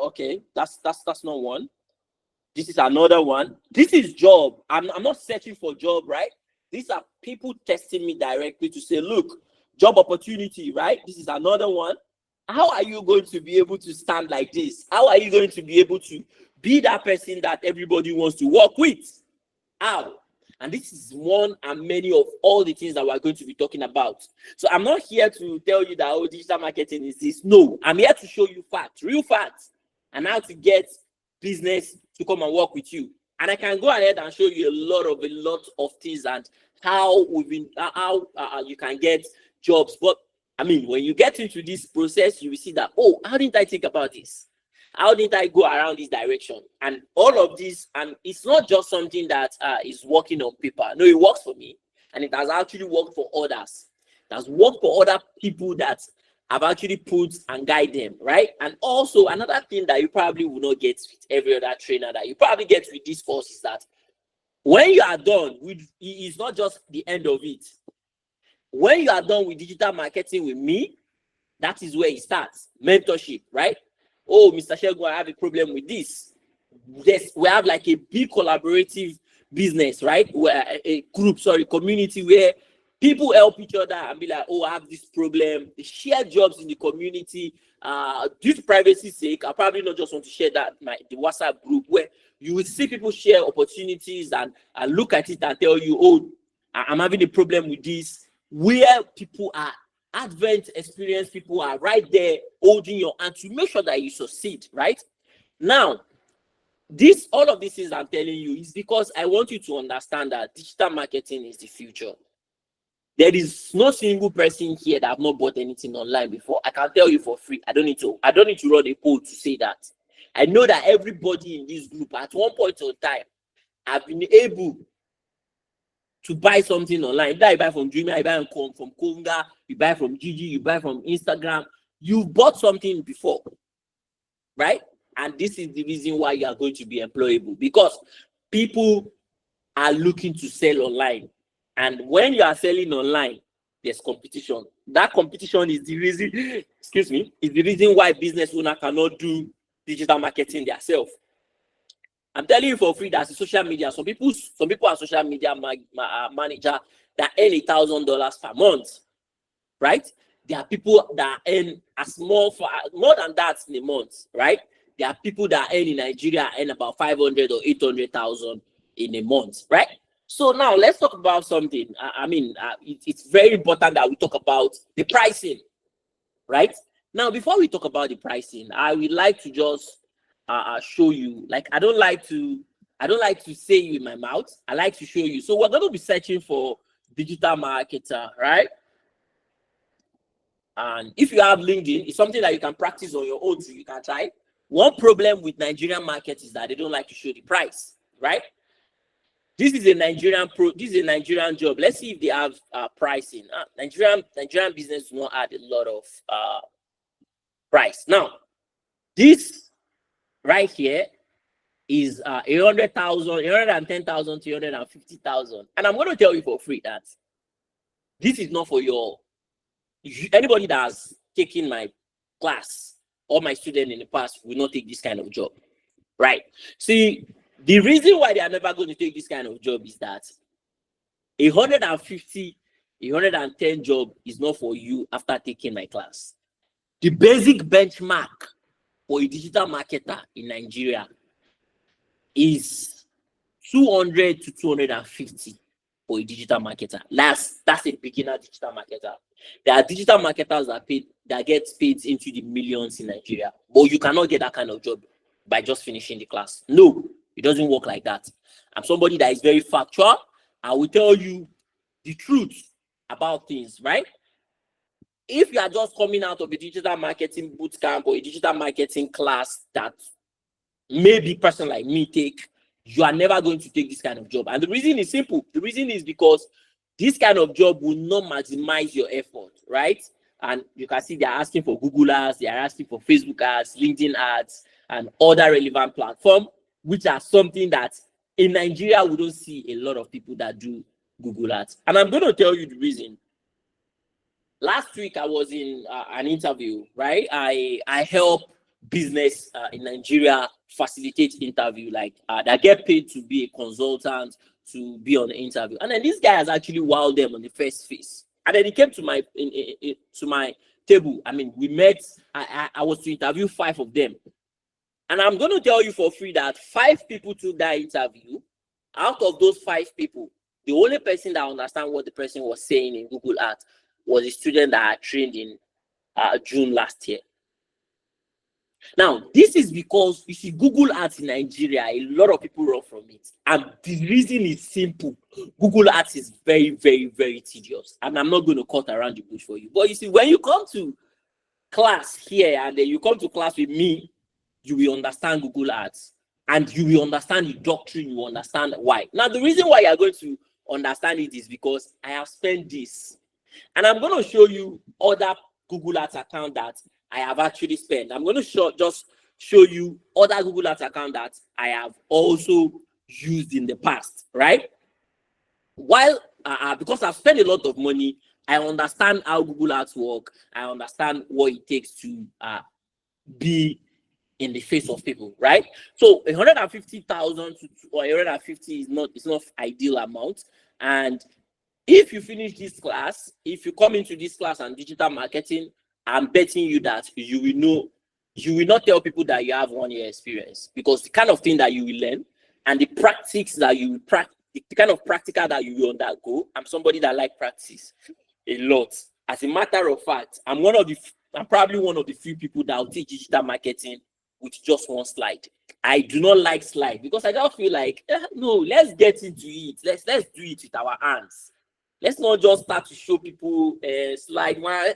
Speaker 1: Okay, that's not one. This is another one. This is job. I'm not searching for job, right? These are people testing me directly to say, look, job opportunity, right? This is another one. How are you going to be able to stand like this? How are you going to be able to be that person that everybody wants to work with? How? And this is one and many of all the things that we're going to be talking about. So I'm not here to tell you that, oh, digital marketing is this. No, I'm here to show you facts, real facts, and how to get business to come and work with you. And I can go ahead and show you a lot of things and how you can get jobs. But I mean, when you get into this process, you will see that, oh, how didn't I think about this? How did I go around this direction? And all of this, and it's not just something that is working on paper. No, it works for me, and it has actually worked for others. It has worked for other people that have actually put and guide them, right? And also another thing that you probably will not get with every other trainer that you probably get with this course is that when you are done with, it's not just the end of it. When you are done with digital marketing with me, that is where it starts. Mentorship, right? Oh, Mr. Shegun, I have a problem with this. Yes, we have like a big collaborative business, right? Where a group, community where people help each other and be like, oh, I have this problem. They share jobs in the community. Due to privacy's sake, I probably not just want to share that the WhatsApp group where you will see people share opportunities and look at it and tell you, oh, I'm having a problem with this. Where people are advanced, experienced people are right there holding your hand to make sure that you succeed, right? Now, all of these things I'm telling you is because I want you to understand that digital marketing is the future. There is no single person here that have not bought anything online before. I can tell you for free. I don't need to run a poll to say that. I know that everybody in this group at one point in time have been able to buy something online. Either you buy from Dreamer, you buy from Konga, you buy from Gigi, you buy from Instagram. You've bought something before, right? And this is the reason why you are going to be employable, because people are looking to sell online. And when you are selling online, there's competition. That competition is the reason, is the reason why business owner cannot do digital marketing themselves. I'm telling you for free that social media, some people are social media manager that earn $1,000 per month, right? There are people that earn more than that in a month, right? There are people that earn in Nigeria earn about 500 or 800,000 in a month, right? So now let's talk about something. It's very important that we talk about the pricing, right? Now, before we talk about the pricing, I would like to just show you. Like, I don't like to say you in my mouth. I like to show you. So we're going to be searching for digital marketer, right? And if you have LinkedIn, it's something that you can practice on your own, so you can try. One problem with Nigerian market is that they don't like to show the price, right? This is a Nigerian job. Let's see if they have pricing. Nigerian business do not add a lot of price. Now, this right here is 100,000, 110,000, 250,000. And I'm going to tell you for free that this is not for anybody that has taken my class or my student in the past will not take this kind of job, right? See, the reason why they are never going to take this kind of job is that 150, 110 job is not for you after taking my class. The basic benchmark for a digital marketer in Nigeria is 200 to 250 for a digital marketer. That's a beginner digital marketer. There are digital marketers that get paid into the millions in Nigeria, but you cannot get that kind of job by just finishing the class. No, it doesn't work like that. I'm somebody that is very factual. I will tell you the truth about things, right? If you are just coming out of a digital marketing bootcamp or a digital marketing class that maybe a person like me take, you are never going to take this kind of job. And the reason is simple. The reason is because this kind of job will not maximize your effort, right? And you can see they're asking for Google ads, they are asking for Facebook ads, LinkedIn ads, and other relevant platforms, which are something that in Nigeria, we don't see a lot of people that do Google ads. And I'm going to tell you the reason. Last week, I was in an interview, right? I help business in Nigeria facilitate interview, like that get paid to be a consultant, to be on the interview. And then this guy has actually wowed them on the first phase. And then he came to my table. I mean, we met. I was to interview 5 of them. And I'm going to tell you for free that 5 people took that interview. Out of those 5 people, The only person that understand what the person was saying in Google Ads was a student that I trained in June last year. Now, this is because you see Google Ads in Nigeria, a lot of people run from it. And the reason is simple. Google Ads is very, very, very tedious. And I'm not going to cut around the bush for you. But you see, when you come to class here and then you come to class with me, you will understand Google Ads. And you will understand the doctrine, you will understand why. Now, the reason why you are going to understand it is because I have spent this. And I'm going to show you other Google Ads account that I have actually spent. I'm going to just show you other Google Ads account that I have also used in the past, right? While, because I've spent a lot of money, I understand how Google Ads work. I understand what it takes to be in the face of people, right? So 150,000 or 150 is not, it's not ideal amount. And if you finish this class, if you come into this class on digital marketing, I'm betting you that you will know, you will not tell people that you have 1 year experience, because the kind of thing that you will learn and the practice that you will practice, the kind of practical that you will undergo. I'm somebody that like practice a lot. As a matter of fact, I'm probably one of the few people that will teach digital marketing with just one slide. I do not like slide because I just feel like, no, let's get into it. Let's do it with our hands. Let's not just start to show people slide one.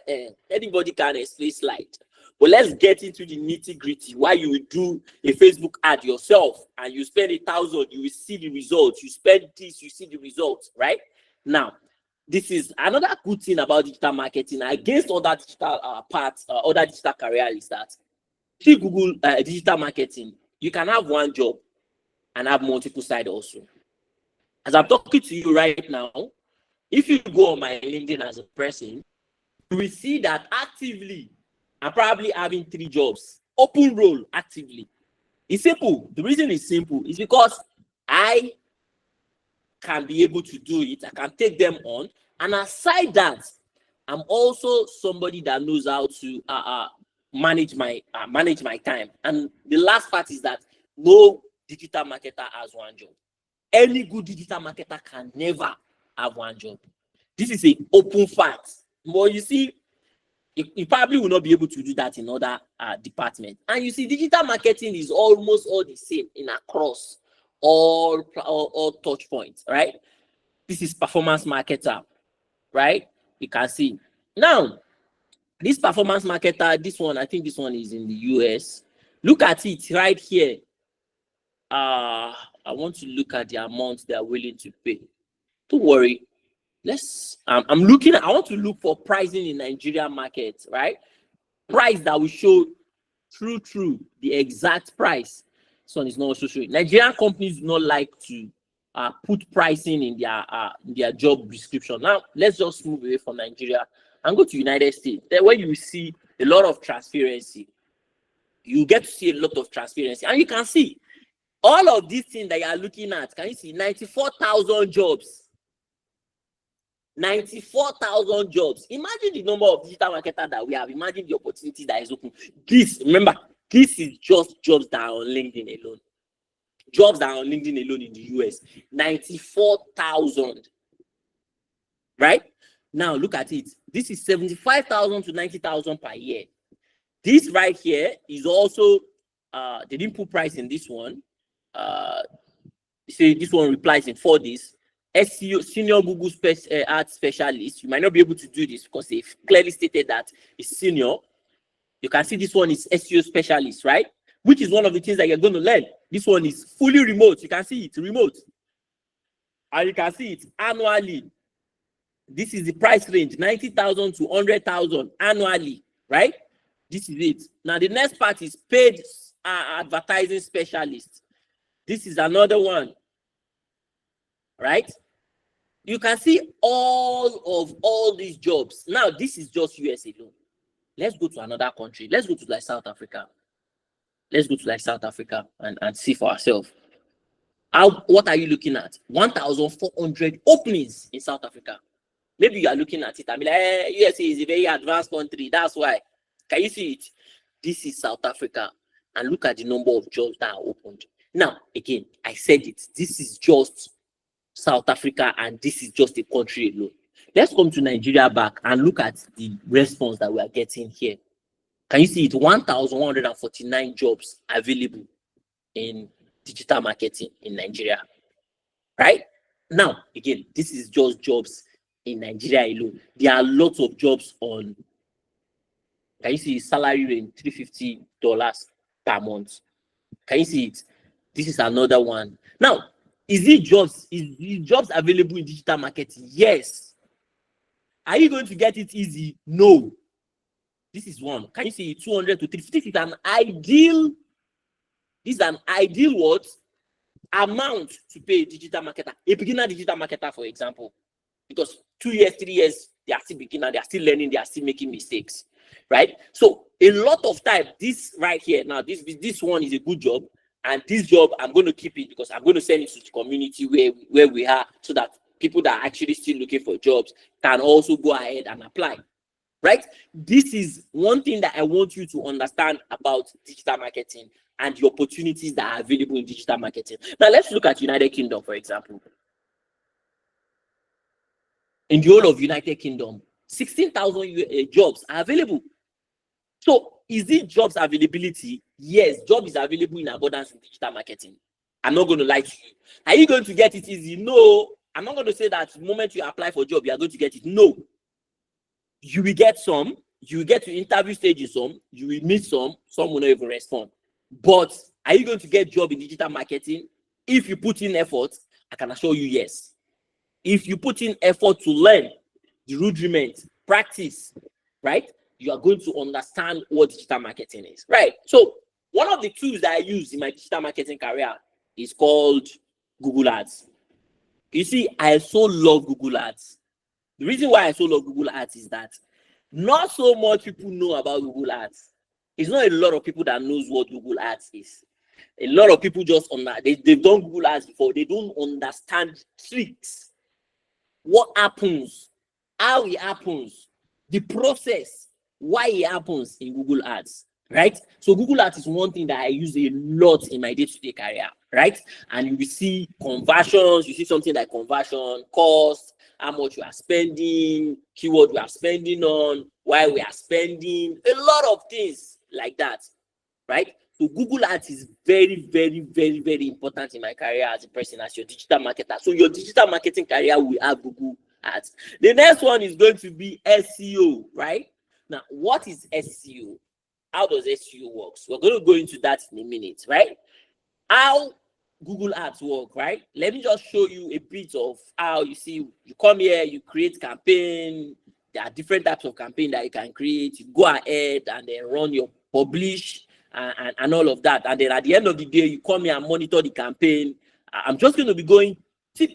Speaker 1: Anybody can explain slide. But let's get into the nitty-gritty. Why you will do a Facebook ad yourself and you spend 1,000, you will see the results. You spend this, you see the results, right? Now, this is another good thing about digital marketing against other digital other digital careers is that through Google digital marketing, you can have one job and have multiple sides also. As I'm talking to you right now, if you go on my LinkedIn as a person, you will see that actively, I'm probably having 3 jobs, open role actively. It's simple. The reason is simple. It's because I can be able to do it. I can take them on. And aside that, I'm also somebody that knows how to manage my time. And the last part is that no digital marketer has one job. Any good digital marketer can never have one job. This is an open fact. But you see, you probably will not be able to do that in other departments. And you see, digital marketing is almost all the same in across all touch points, right? This is performance marketer, right? You can see. Now, this performance marketer, this one, I think this one is in the US. Look at it right here. I want to look at the amount they are willing to pay. Don't worry. I want to look for pricing in Nigerian market, right? Price that will show true the exact price. This one is not also showing. Nigerian companies do not like to put pricing in their job description. Now let's just move away from Nigeria and go to United States. There where you will see a lot of transparency. You get to see a lot of transparency, and you can see all of these things that you are looking at. Can you see 94,000 jobs? 94,000 jobs. Imagine the number of digital marketers that we have. Imagine the opportunity that is open. Remember, this is just jobs that are on LinkedIn alone. Jobs that are on LinkedIn alone in the US. 94,000. Right? Now look at it. This is 75,000 to 90,000 per year. This right here is also, they didn't put price in this one. See, this one replies in 4 days. SEO, senior Google ad specialist. You might not be able to do this because they've clearly stated that it's senior. You can see this one is SEO specialist, right? Which is one of the things that you're going to learn. This one is fully remote. You can see it remote. And you can see it annually. This is the price range, 90,000 to 100,000 annually, right? This is it. Now, the next part is paid advertising specialist. This is another one. Right? You can see all these jobs. Now, this is just US alone. Let's go to another country. Let's go to like South Africa. Let's go to like South Africa and see for ourselves. What are you looking at? 1,400 openings in South Africa. Maybe you are looking at it. I mean, like, USA is a very advanced country. That's why. Can you see it? This is South Africa. And look at the number of jobs that are opened. Now, again, I said it. This is just South Africa, and this is just a country alone. Let's come to Nigeria back and look at the response that we are getting here. Can you see it? 1,149 jobs available in digital marketing in Nigeria, right? Now, again, this is just jobs in Nigeria alone. There are lots of jobs on, can you see salary range, $350 per month? Can you see it? This is another one. Now, is jobs available in digital marketing? Yes. Are you going to get it easy? No. This is one. Can you see 200 to 350? This is an ideal what? Amount to pay a digital marketer, a beginner digital marketer, for example. Because 2 years, 3 years, they are still beginner, they are still learning, they are still making mistakes, right? So a lot of time, this right here, now this one is a good job, and this job I'm going to keep it because I'm going to send it to the community where we are, so that people that are actually still looking for jobs can also go ahead and apply, right? This is one thing that I want you to understand about digital marketing and the opportunities that are available in digital marketing. Now let's look at United Kingdom, for example. In the whole of United Kingdom, 16,000 jobs are available. So is it jobs availability? Yes, job is available in abundance in digital marketing. I'm not going to lie to you. Are you going to get it easy? No. I'm not going to say that the moment you apply for a job, you are going to get it. No. You will get some. You will get to interview stages some. You will meet some. Some will not even respond. But are you going to get a job in digital marketing? If you put in effort, I can assure you yes. If you put in effort to learn the rudiment, practice, right, you are going to understand what digital marketing is, right? So one of the tools that I use in my digital marketing career is called Google Ads. You see, I so love Google Ads. The reason why I so love Google Ads is that not so much people know about Google Ads. It's not a lot of people that knows what Google Ads is. A lot of people just they've done Google Ads before. They don't understand tricks. What happens, how it happens, the process, why it happens in Google Ads, right? So Google Ads is one thing that I use a lot in my day-to-day career, right? And you will see conversions, you see something like conversion, cost, how much you are spending, keyword we are spending on, why we are spending, a lot of things like that, right? So Google Ads is very, very, very, very important in my career as a person, as your digital marketer. So your digital marketing career will have Google Ads. The next one is going to be SEO, right? Now, what is SEO? How does SEO work? We're going to go into that in a minute, right? How Google Ads work, right? Let me just show you a bit of how you see, you come here, you create campaign. There are different types of campaign that you can create. You go ahead and then run your publish and all of that. And then at the end of the day, you come here and monitor the campaign. I'm just going to be going tip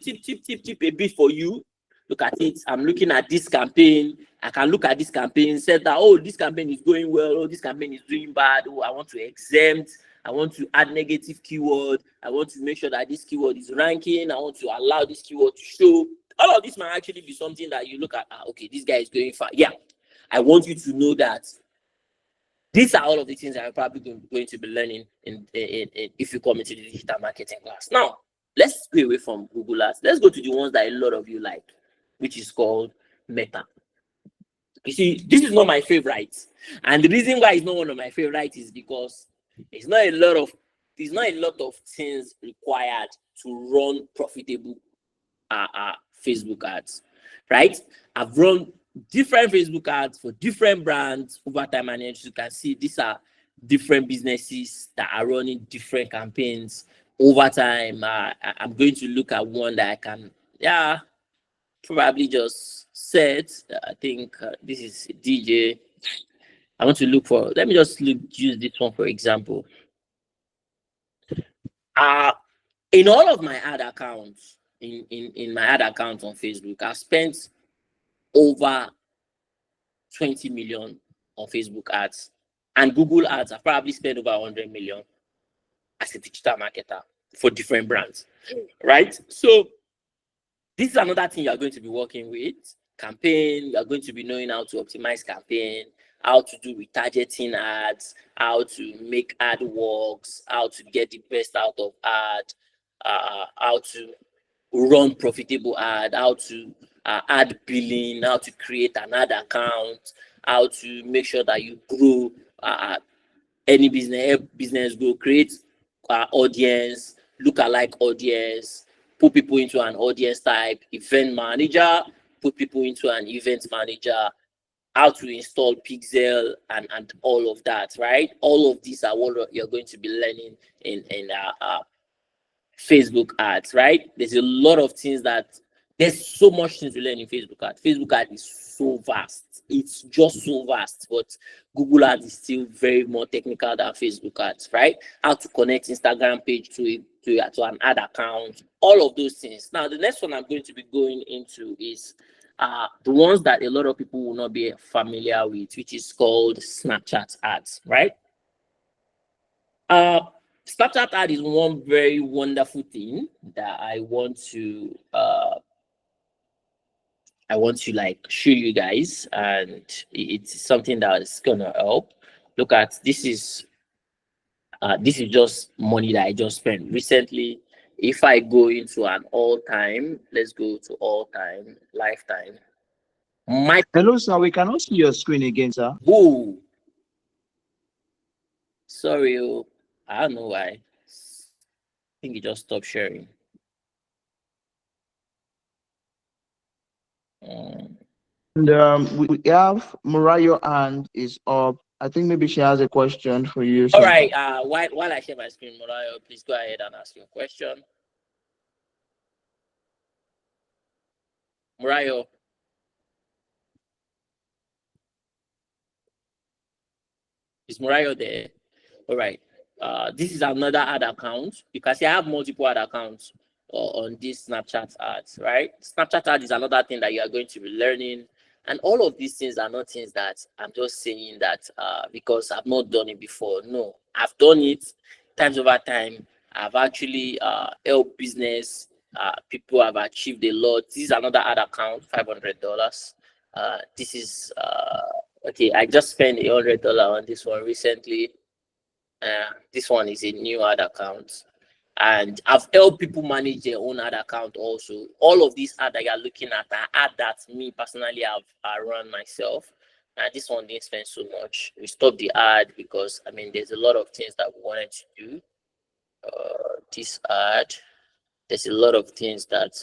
Speaker 1: a bit for you. Look at it. I'm looking at this campaign. I can look at this campaign, say that, oh, this campaign is going well. Oh, this campaign is doing bad. Oh, I want to exempt. I want to add negative keyword. I want to make sure that this keyword is ranking. I want to allow this keyword to show. All of this might actually be something that you look at. Okay, this guy is going far. Yeah, I want you to know that these are all of the things that you're probably going to be learning if you come into the digital marketing class. Now, let's go away from Google Ads. Let's go to the ones that a lot of you like, which is called Meta. You see, this is not my favorite. And the reason why it's not one of my favorites is because there's not a lot of things required to run profitable Facebook ads, right? I've run different Facebook ads for different brands over time, and as you can see, these are different businesses that are running different campaigns over time. I'm going to look at one that I can, probably just set. I think this is DJ. I want to look for, let me just use this one for example. In all of my ad accounts, in my ad account on Facebook, I've spent over 20 million on Facebook ads, and Google ads I've probably spent over 100 million as a digital marketer for different brands, right? So this is another thing you're going to be working with. Campaign, you're going to be knowing how to optimize campaign, how to do retargeting ads, how to make ad works, how to get the best out of ad, how to run profitable ad, how to add billing, how to create an ad account, how to make sure that you grow any business, help business grow, create audience, look-alike audience, put people into an audience type, event manager, put people into an event manager, how to install Pixel and all of that, right? All of these are what you're going to be learning in Facebook ads, right? There's a lot of things that there's so much things to learn in Facebook ads. Facebook ads is so vast. It's just so vast, but Google ads is still very more technical than Facebook ads, right? How to connect Instagram page to an ad account, all of those things. Now, the next one I'm going to be going into is the ones that a lot of people will not be familiar with, which is called Snapchat ads, right? Uh, Snapchat ad is one very wonderful thing that I want to like show you guys, and it's something that is gonna help. Look at this is just money that I just spent recently. If I go into an all time, let's go to all time lifetime. My
Speaker 2: Hello, sir. We cannot see your screen again, sir.
Speaker 1: Whoa, sorry, I don't know why. I think it just stopped sharing. Um,
Speaker 2: And we have Mariah hand is up. I think maybe she has a question for you,
Speaker 1: All
Speaker 2: sir.
Speaker 1: right. While I share my screen, Morayo, please go ahead and ask your question. Morayo, is Morayo there? All right. This is another ad account. You can see I have multiple ad accounts on this Snapchat ads, right? Snapchat ad is another thing that you are going to be learning. And all of these things are not things that I'm just saying that because I've not done it before. No, I've done it times over time. I've actually helped business. People have achieved a lot. This is another ad account, $500. This is okay. I just spent $100 on this one recently. This one is a new ad account, and I've helped people manage their own ad account also. All of these ad that you're looking at are ad that me personally have run myself. And this one didn't spend so much. We stopped the ad because I mean there's a lot of things that we wanted to do. This ad, there's a lot of things that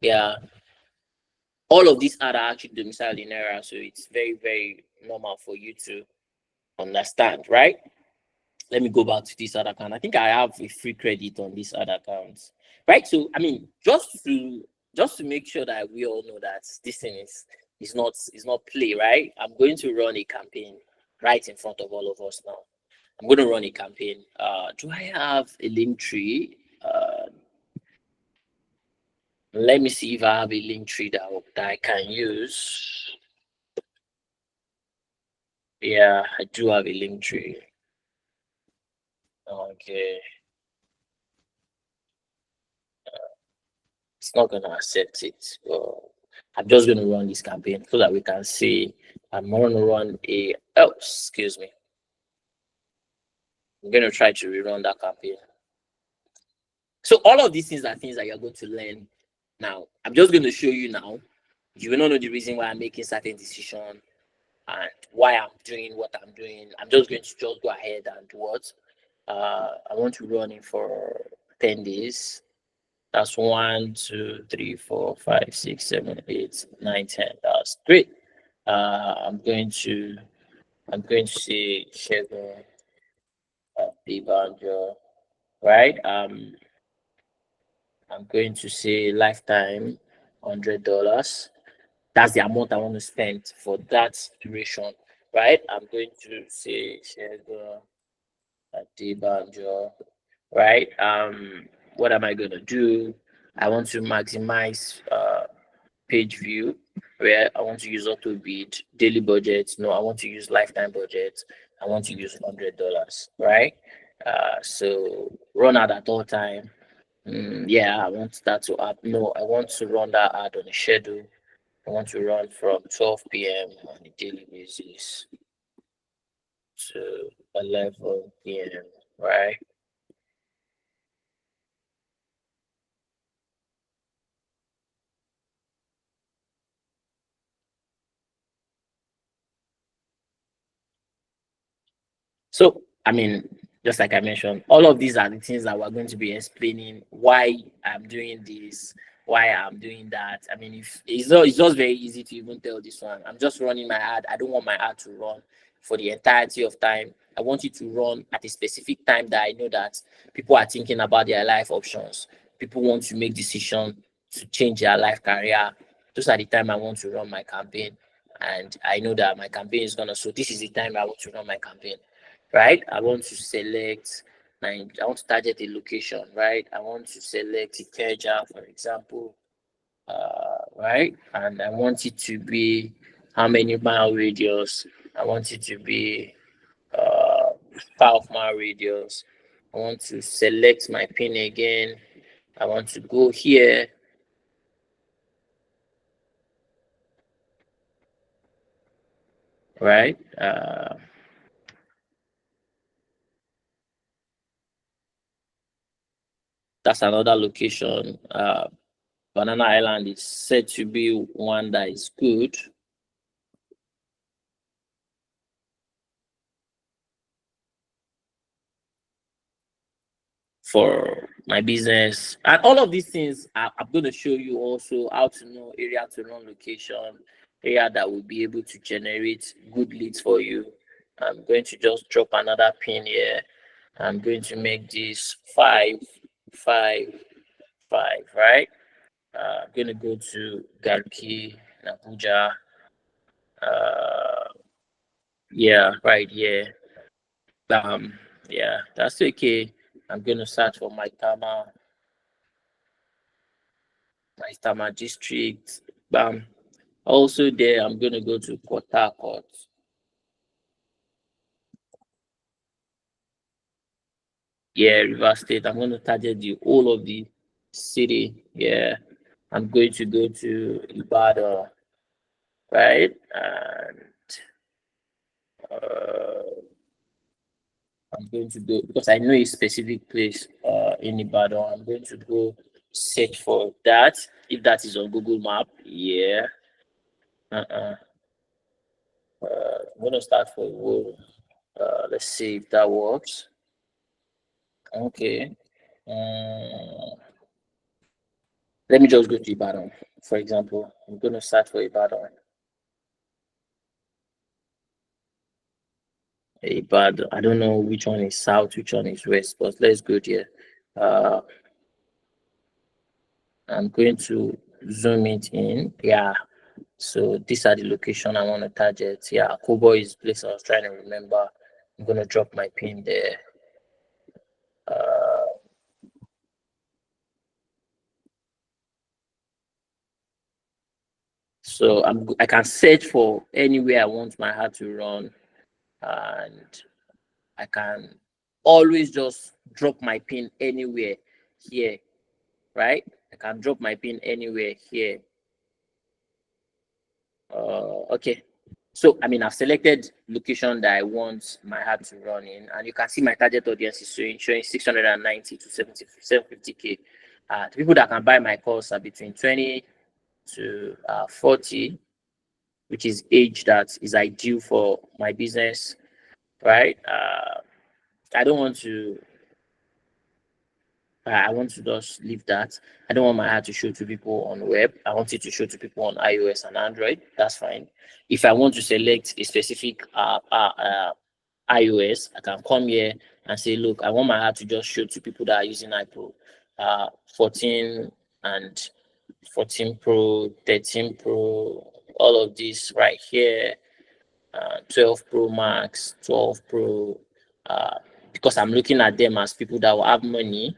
Speaker 1: yeah, all of these ad are actually domiciled in error, so it's very, very normal for you to understand, right? Let me go back to this other account. I think I have a free credit on this other account, right? So I mean, just to make sure that we all know that this thing is not play, right? I'm going to run a campaign right in front of all of us now. I'm going to run a campaign. Do I have a link tree? Let me see if I have a link tree that I can use. Yeah, I do have a link tree. Okay. It's not gonna accept it. I'm just gonna run this campaign so that we can see. I'm gonna run a excuse me. I'm gonna try to rerun that campaign. So all of these things are things that you're going to learn now. I'm just gonna show you now. You will not know the reason why I'm making certain decision and why I'm doing what I'm doing. I'm just going to just go ahead and do what I want to run it for 10 days. That's 1, 2, 3, 4, 5, 6, 7, 8, 9, 10. That's great. I'm going to say Shegun Banjo, right? I'm going to say lifetime $100. That's the amount I want to spend for that duration, right? I'm going to say Shegun Banjo, right? What am I gonna do? I want to maximize page view where I want to use auto bid, daily budget. No, I want to use lifetime budget. I want to use $100, right? So run ad at all time. Yeah, I want that to add. No, I want to run that ad on a schedule. I want to run from 12 p.m. on a daily basis to 11 p.m. Right? So, I mean, just like I mentioned, all of these are the things that we're going to be explaining why I'm doing this, why I'm doing that. I mean, if it's just very easy to even tell this one. I'm just running my ad. I don't want my ad to run for the entirety of time. I want it to run at a specific time that I know that people are thinking about their life options. People want to make decisions to change their life career. Those are the time I want to run my campaign. And I know that my campaign is gonna, so this is the time I want to run my campaign, right? I want to select I want to target a location, right? I want to select Ikeja, for example, right? And I want it to be how many mile radius? I want it to be 5 mile radius. I want to select my pin again. I want to go here, right? That's another location. Banana Island is said to be one that is good. For my business, and all of these things I'm going to show you also how to know area to run location, area that will be able to generate good leads for you. I'm going to just drop another pin here. I'm going to make this 555, right? I'm going to go to Garki, Abuja. Yeah, right here. Yeah, that's okay. I'm going to search for my Tama district. Also there, I'm going to go to Port Harcourt. Yeah, River State. I'm going to target the whole of the city. Yeah, I'm going to go to Ibadan, right? And I'm going to go because I know a specific place in Ibadan. I'm going to go search for that if that is on Google Map. Yeah. Uh-uh. I'm going to start for Iwo. Let's see if that works. Okay. Let me just go to Ibadan, for example. I'm going to search for Ibadan. Ibadan. I don't know which one is south, which one is west, but let's go there. Uh, I'm going to zoom it in. Yeah. So these are the location I want to target. Yeah, Kobo is the place I was trying to remember. I'm going to drop my pin there. So I can search for anywhere I want my ad to run, and I can always just drop my pin anywhere here, right? I can drop my pin anywhere here. Okay. So, I mean, I've selected location that I want my ad to run in, and you can see my target audience is showing 690 to 750K. The people that can buy my course are between 20 to 40, which is age that is ideal for my business, right? I don't want to I want to just leave that. I don't want my ad to show to people on web. I want it to show to people on iOS and Android. That's fine. If I want to select a specific iOS, I can come here and say, look, I want my ad to just show to people that are using iPro 14 and 14 Pro, 13 Pro, all of this right here, 12 Pro Max, 12 Pro, because I'm looking at them as people that will have money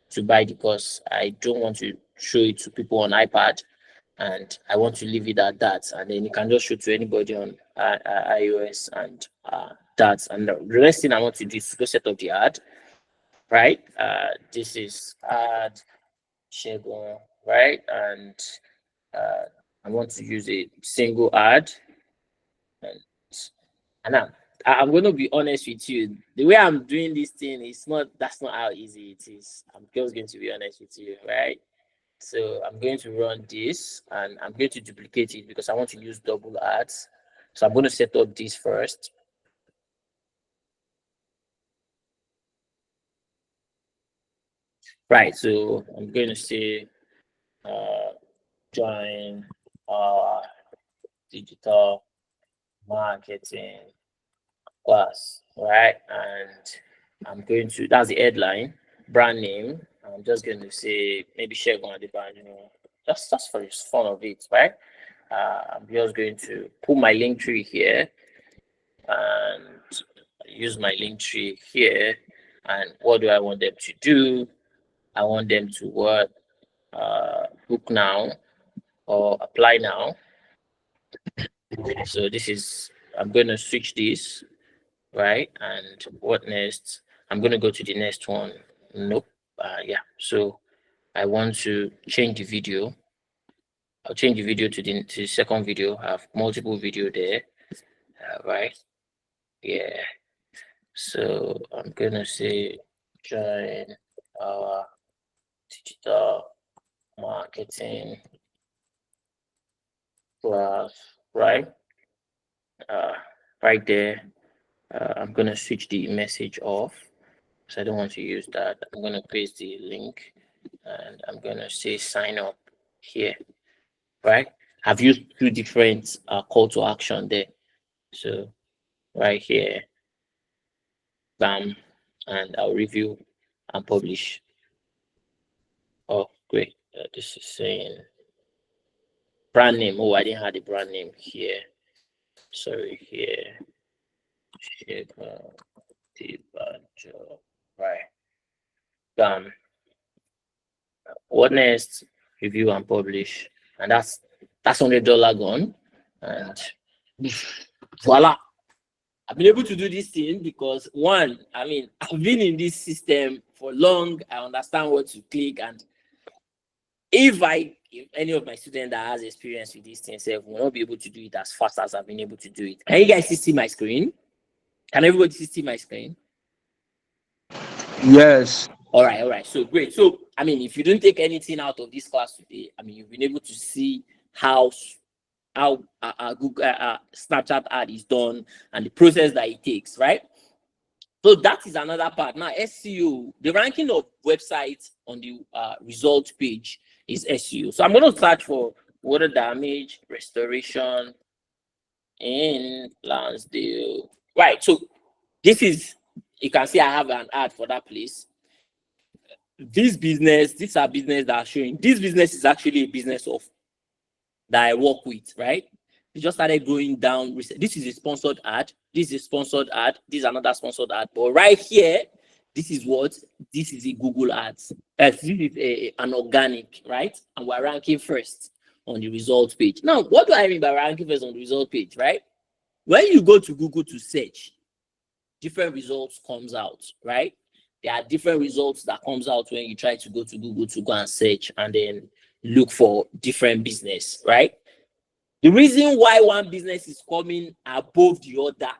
Speaker 1: to buy the course. I don't want to show it to people on iPad, and I want to leave it at that. And then you can just show to anybody on iOS and that. And the rest thing I want to do is to go set up the ad, right? This is ad Shegon, right? And I want to use a single ad. And I'm going to be honest with you. The way I'm doing this thing is that's not how easy it is. I'm just going to be honest with you, right? So I'm going to run this and I'm going to duplicate it because I want to use double ads. So I'm going to set up this first. Right, so I'm going to say join our digital marketing class, right? And I'm going to, that's the headline, brand name. I'm just going to say maybe Shegun Adebanjo, just for the fun of it, right? I'm just going to put my link tree here and use my link tree here. And what do I want them to do? I want them to what? Book now or apply now. So this is, I'm going to switch this, right? And what next? I'm going to go to the next one. Nope. Yeah. So I want to change the video. I'll change the video to the second video. I have multiple video there, right? Yeah. So I'm going to say join our digital marketing class, right? Right there. I'm gonna switch the message off, so I don't want to use that. I'm gonna paste the link, and I'm gonna say sign up here, right? I've used two different call to action there, so right here, bam, and I'll review and publish. Oh, great! This is saying brand name. Oh, I didn't have the brand name here. Sorry, here. Right. Bam. What next? Review and publish, and that's $100 gone, and voila! I've been able to do this thing because one, I mean, I've been in this system for long. I understand what to click, and if any of my students that has experience with these things will not be able to do it as fast as I've been able to do it. Can you guys see my screen? Can everybody see my screen?
Speaker 2: Yes.
Speaker 1: All right. So great. So I mean, if you don't take anything out of this class today, I mean, you've been able to see how Google Snapchat ad is done and the process that it takes, right? So that is another part. Now, SEO, the ranking of websites on the result page is SEO. So I'm going to search for water damage restoration in Lansdale. Right. So this is, you can see I have an ad for that place. These are business that are showing. This business is actually a business of that I work with, right? It just started going down. This is a sponsored ad. This is a sponsored ad. This is another sponsored ad. But right here, this is a Google ads. This is an organic, right? And we're ranking first on the result page. Now, what do I mean by ranking first on the result page, right? When you go to Google to search, different results comes out, right? There are different results that comes out when you try to go to Google to go and search and then look for different business, right? The reason why one business is coming above the other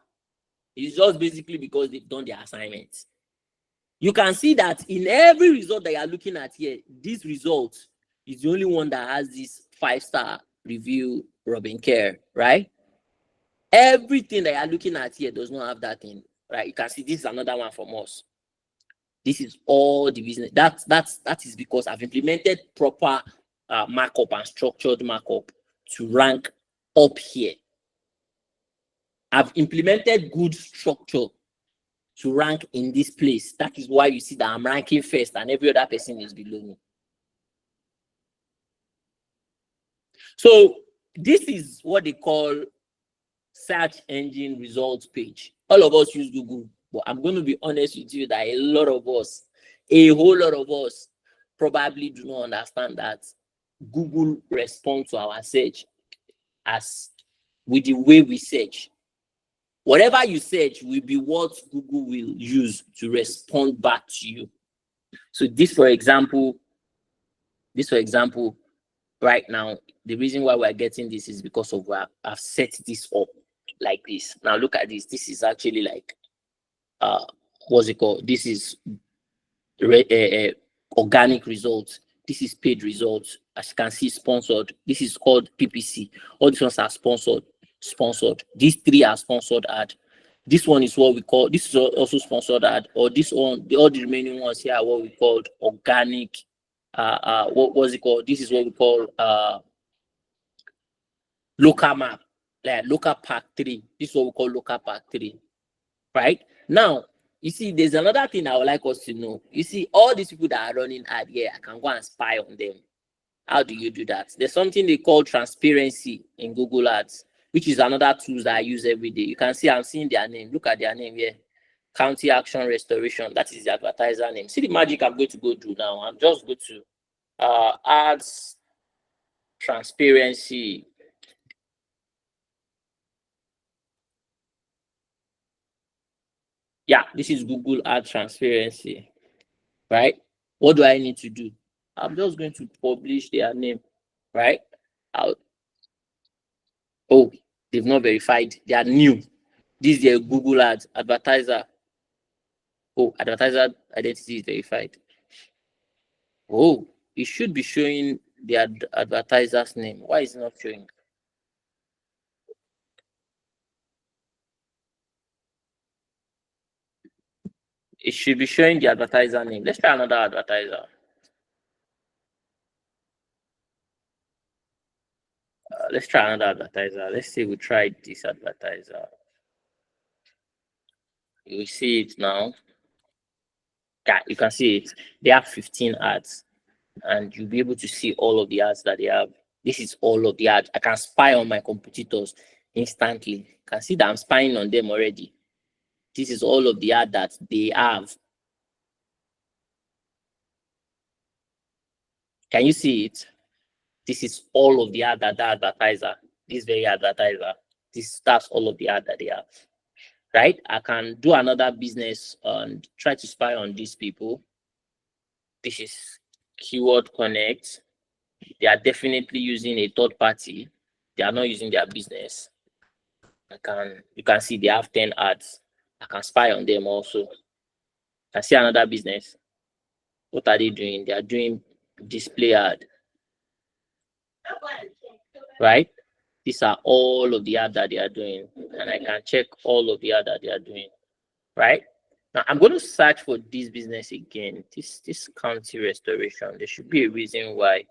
Speaker 1: is just basically because they've done their assignments. You can see that in every result that you're looking at here, this result is the only one that has this 5-star review, Robin Care, right? Everything that you're looking at here does not have that thing, right? You can see this is another one from us. This is all the business. That is because I've implemented proper markup and structured markup to rank up here. I've implemented good structure to rank in this place. That is why you see that I'm ranking first and every other person is below me. So this is what they call search engine results page. All of us use Google, but I'm going to be honest with you that a whole lot of us probably do not understand that Google responds to our search as with the way we search. Whatever you search will be what Google will use to respond back to you. So this, for example, right now, the reason why we're getting this is because of where I've set this up like this. Now look at this. This is actually like, what's it called? This is organic results. This is paid results. As you can see, sponsored. This is called PPC. All these ones are sponsored. These three are sponsored ad. This one is what we call, this is also sponsored ad, or this one, all the remaining ones here are what we called organic. What was it called? This is what we call local map, like local pack 3. This is what we call local pack 3. Right now, you see, there's another thing I would like us to know. You see, all these people that are running ad here, I can go and spy on them. How do you do that? There's something they call transparency in Google Ads, which is another tool that I use every day. You can see I'm seeing their name. Look at their name here. County Action Restoration. That is the advertiser name. See the magic I'm going to go through now. I'm just going to ads transparency. Yeah, this is Google Ad Transparency, right? What do I need to do? I'm just going to publish their name, right? Oh, they've not verified. They are new. This is their Google Ads advertiser. Oh, advertiser identity is verified. Oh, it should be showing the advertiser's name. Why is it not showing? It should be showing the advertiser name. Let's try another advertiser. Let's try another advertiser. Let's say we tried this advertiser. You see it now. Yeah, you can see it. They have 15 ads, and you'll be able to see all of the ads that they have. This is all of the ads. I can spy on my competitors instantly. You can see that I'm spying on them already. This is all of the ad that they have. Can you see it? This is all of the ad that advertiser, this very advertiser. That's all of the ad that they have. Right? I can do another business and try to spy on these people. This is Keyword Connect. They are definitely using a third party. They are not using their business. You can see they have 10 ads. I can spy on them also. I see another business. What are they doing? They are doing display ad. Right? These are all of the ad that they are doing. And I can check all of the ad that they are doing. Right? Now I'm going to search for this business again. This county restoration. There should be a reason why.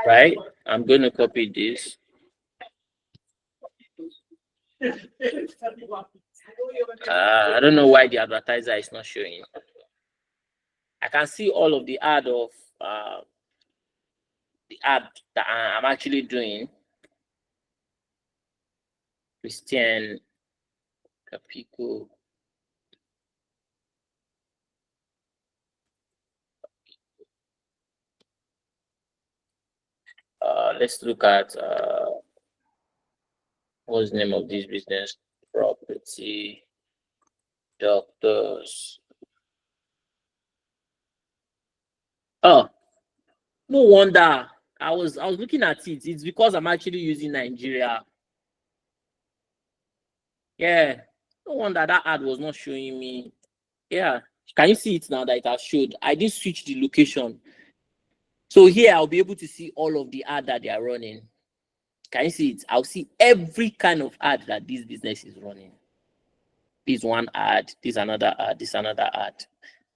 Speaker 1: Right? I'm going to copy this. I don't know why the advertiser is not showing. I can see all of the ad of the ad that I'm actually doing. Christian Capico. Let's look at what's the name of this business? Property Doctors. Oh, no wonder. I was looking at it. It's because I'm actually using Nigeria. Yeah. No wonder that ad was not showing me. Yeah. Can you see it now that it has showed? I didn't switch the location. So here I'll be able to see all of the ad that they are running. Can you see it? I'll see every kind of ad that this business is running. This one ad, this another ad, this another ad.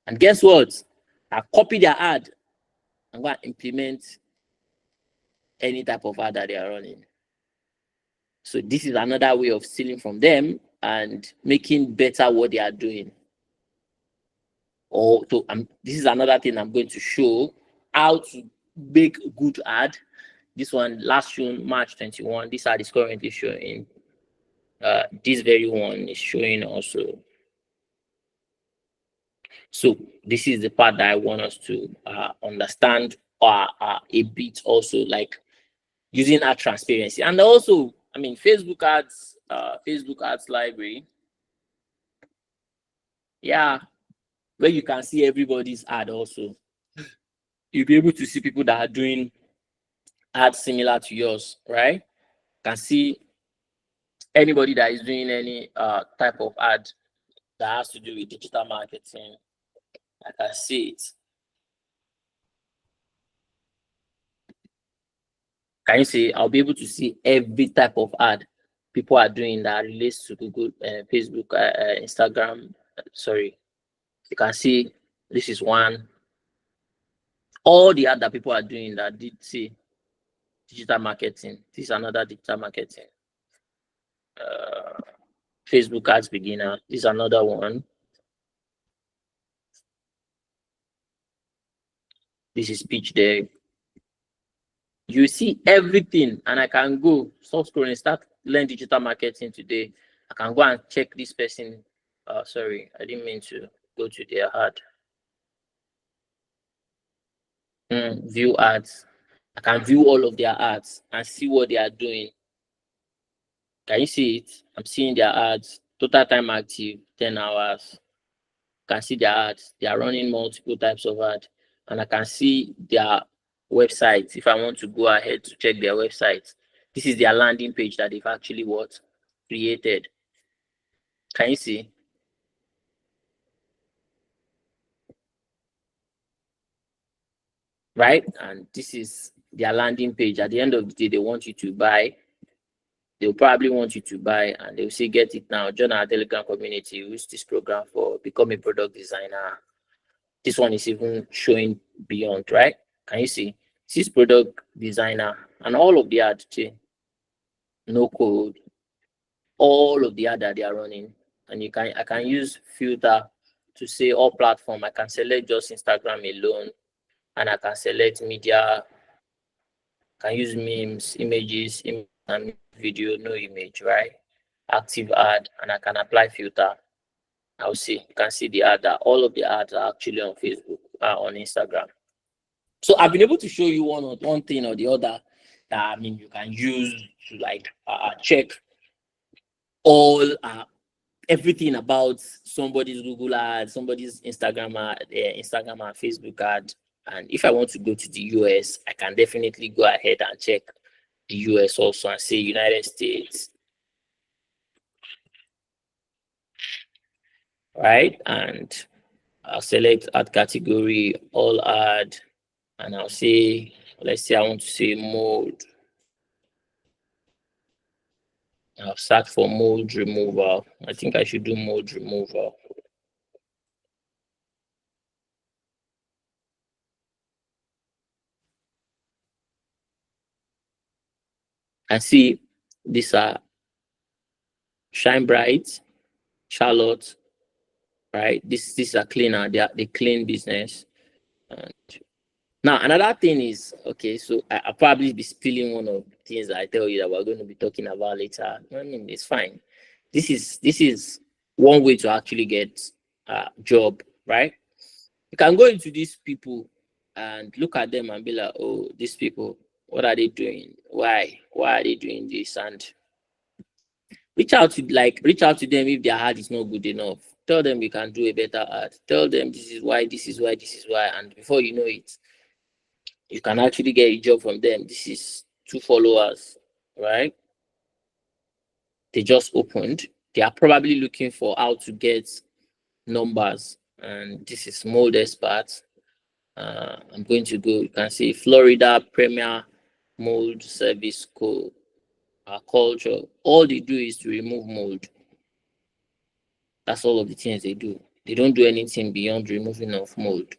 Speaker 1: And guess what? I copy their ad. I'm going to implement any type of ad that they are running. So this is another way of stealing from them and making better what they are doing. This is another thing I'm going to show, how to make a good ad. This one last June, March 21. This ad is currently showing. This very one is showing also. So this is the part that I want us to understand a bit also, like using ad transparency. And also, I mean, Facebook ads library. Yeah, where you can see everybody's ad also. You'll be able to see people that are doing ads similar to yours, right? You can see anybody that is doing any type of ad that has to do with digital marketing. I can see it. Can you see? I'll be able to see every type of ad people are doing that relates to Google, Facebook, Instagram. Sorry, you can see this is one. All the ad that people are doing that did see digital marketing. This is another digital marketing. Facebook ads beginner. This is another one. This is pitch deck. You see everything, and I can go stop scrolling, start learn digital marketing today. I can go and check this person. Sorry, I didn't mean to go to their ad. View ads. I can view all of their ads and see what they are doing. Can you see it? I'm seeing their ads. Total time active 10 hours. You can see their ads. They are running multiple types of ads, and I can see their website if I want to go ahead to check their website. This is their landing page that they've actually created. Can you see? Right? And this is their landing page. At the end of the day, they want you to buy. They'll probably want you to buy, and they'll say, get it now. Join our Telegram community. Use this program for become a product designer. This one is even showing beyond, right? Can you see? This is product designer and all of the ads, no code, all of the ad that they are running. And I can use filter to say all platform. I can select just Instagram alone, and I can select media. I can use memes, images, and video, no image, right? Active ad, and I can apply filter. I'll see. You can see the ad that all of the ads are actually on Facebook, on Instagram. So I've been able to show you one thing or the other that you can use to like check all everything about somebody's Google ad, somebody's Instagram ad, Instagram and Facebook ad. And if I want to go to the US, I can definitely go ahead and check the US also and say United States. Right? And I'll select ad category, all ad, and I'll say, let's say I want to say mode. I'll search for mode removal. I think I should do mode removal. And see, these are Shine Bright, Charlotte, right? This is a cleaner. They clean business. And now another thing is, okay, so I'll probably be spilling one of the things that I tell you that we're going to be talking about later. It's fine. This is one way to actually get a job, right? You can go into these people and look at them and be like, oh, these people, what are they doing? Why are they doing this? And reach out to them if their ad is not good enough. Tell them you can do a better ad. Tell them this is why, and before you know it, you can actually get a job from them. This is 2 followers, right? They just opened. They are probably looking for how to get numbers, and this is mold expert. I'm going to go. You can see Florida Premier Mold Service Co. Culture. All they do is to remove mold. That's all of the things they do. They don't do anything beyond removing of mold.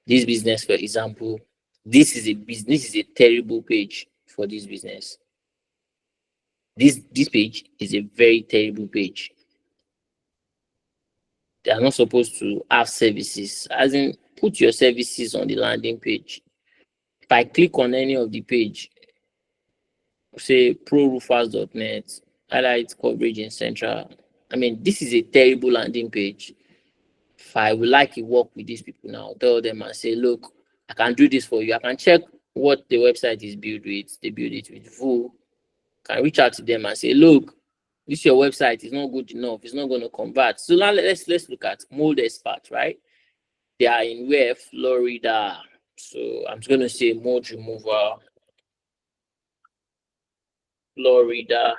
Speaker 1: This business, for example, this is a terrible page for this business. This page is a very terrible page. They are not supposed to have services. As in, put your services on the landing page. If I click on any of the page, say proroofers.net, highlight coverage in Central. This is a terrible landing page. If I would like to work with these people now, tell them and say, look, I can do this for you. I can check what the website is built with. They build it with Vue. Can reach out to them and say, look, this your website is not good enough. It's not going to convert. So now let's look at mold expert, right? They are in where? Florida. So I'm just going to say mold remover, Florida,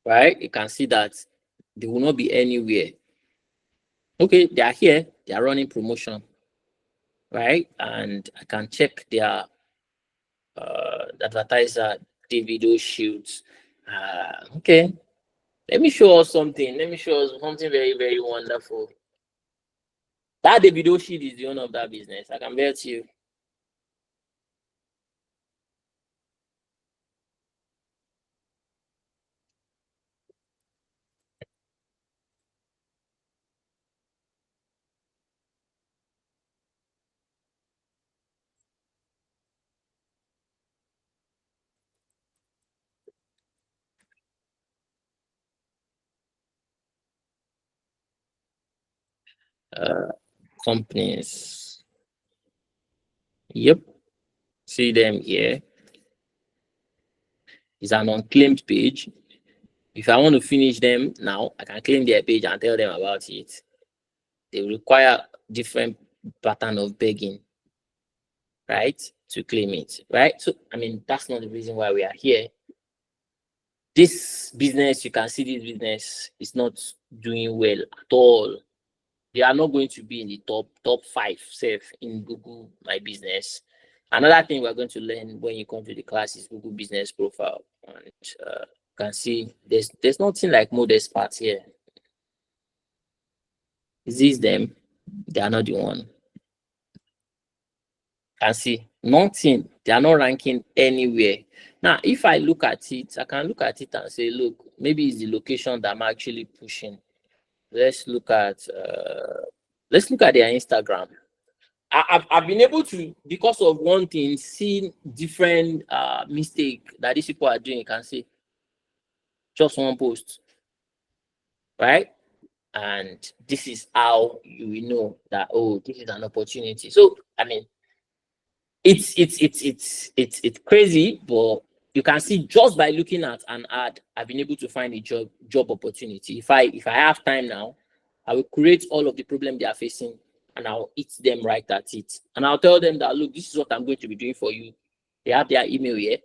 Speaker 1: right? You can see that they will not be anywhere. Okay, they are here. They are running promotion, right? And I can check their advertiser, Davido shoots. Okay. Let me show us something. Let me show us something very, very wonderful. That Davido shoot is the owner of that business. I can bet you. Companies. Yep. See them here. It's an unclaimed page. If I want to finish them now, I can claim their page and tell them about it. They require different pattern of begging, right, to claim it, right? So, I mean, that's not the reason why we are here. This business, you can see this business is not doing well at all. They are not going to be in the top 5 safe in Google My Business. Another thing we're going to learn when you come to the class is Google Business Profile. And you can see there's nothing like modest parts here. Is this them? They are not the one. Can see nothing. They are not ranking anywhere. Now, if I look at it, I can look at it and say, look, maybe it's the location that I'm actually pushing. Let's look at their Instagram. I've been able to, because of one thing, see different mistake that these people are doing. You can see just one post, right? And this is how you will know that, oh, this is an opportunity. So I mean, it's crazy, but you can see just by looking at an ad, I've been able to find a job opportunity. If I have time now, I will create all of the problem they are facing and I'll hit them right at it. And I'll tell them that, look, this is what I'm going to be doing for you. They have their email here.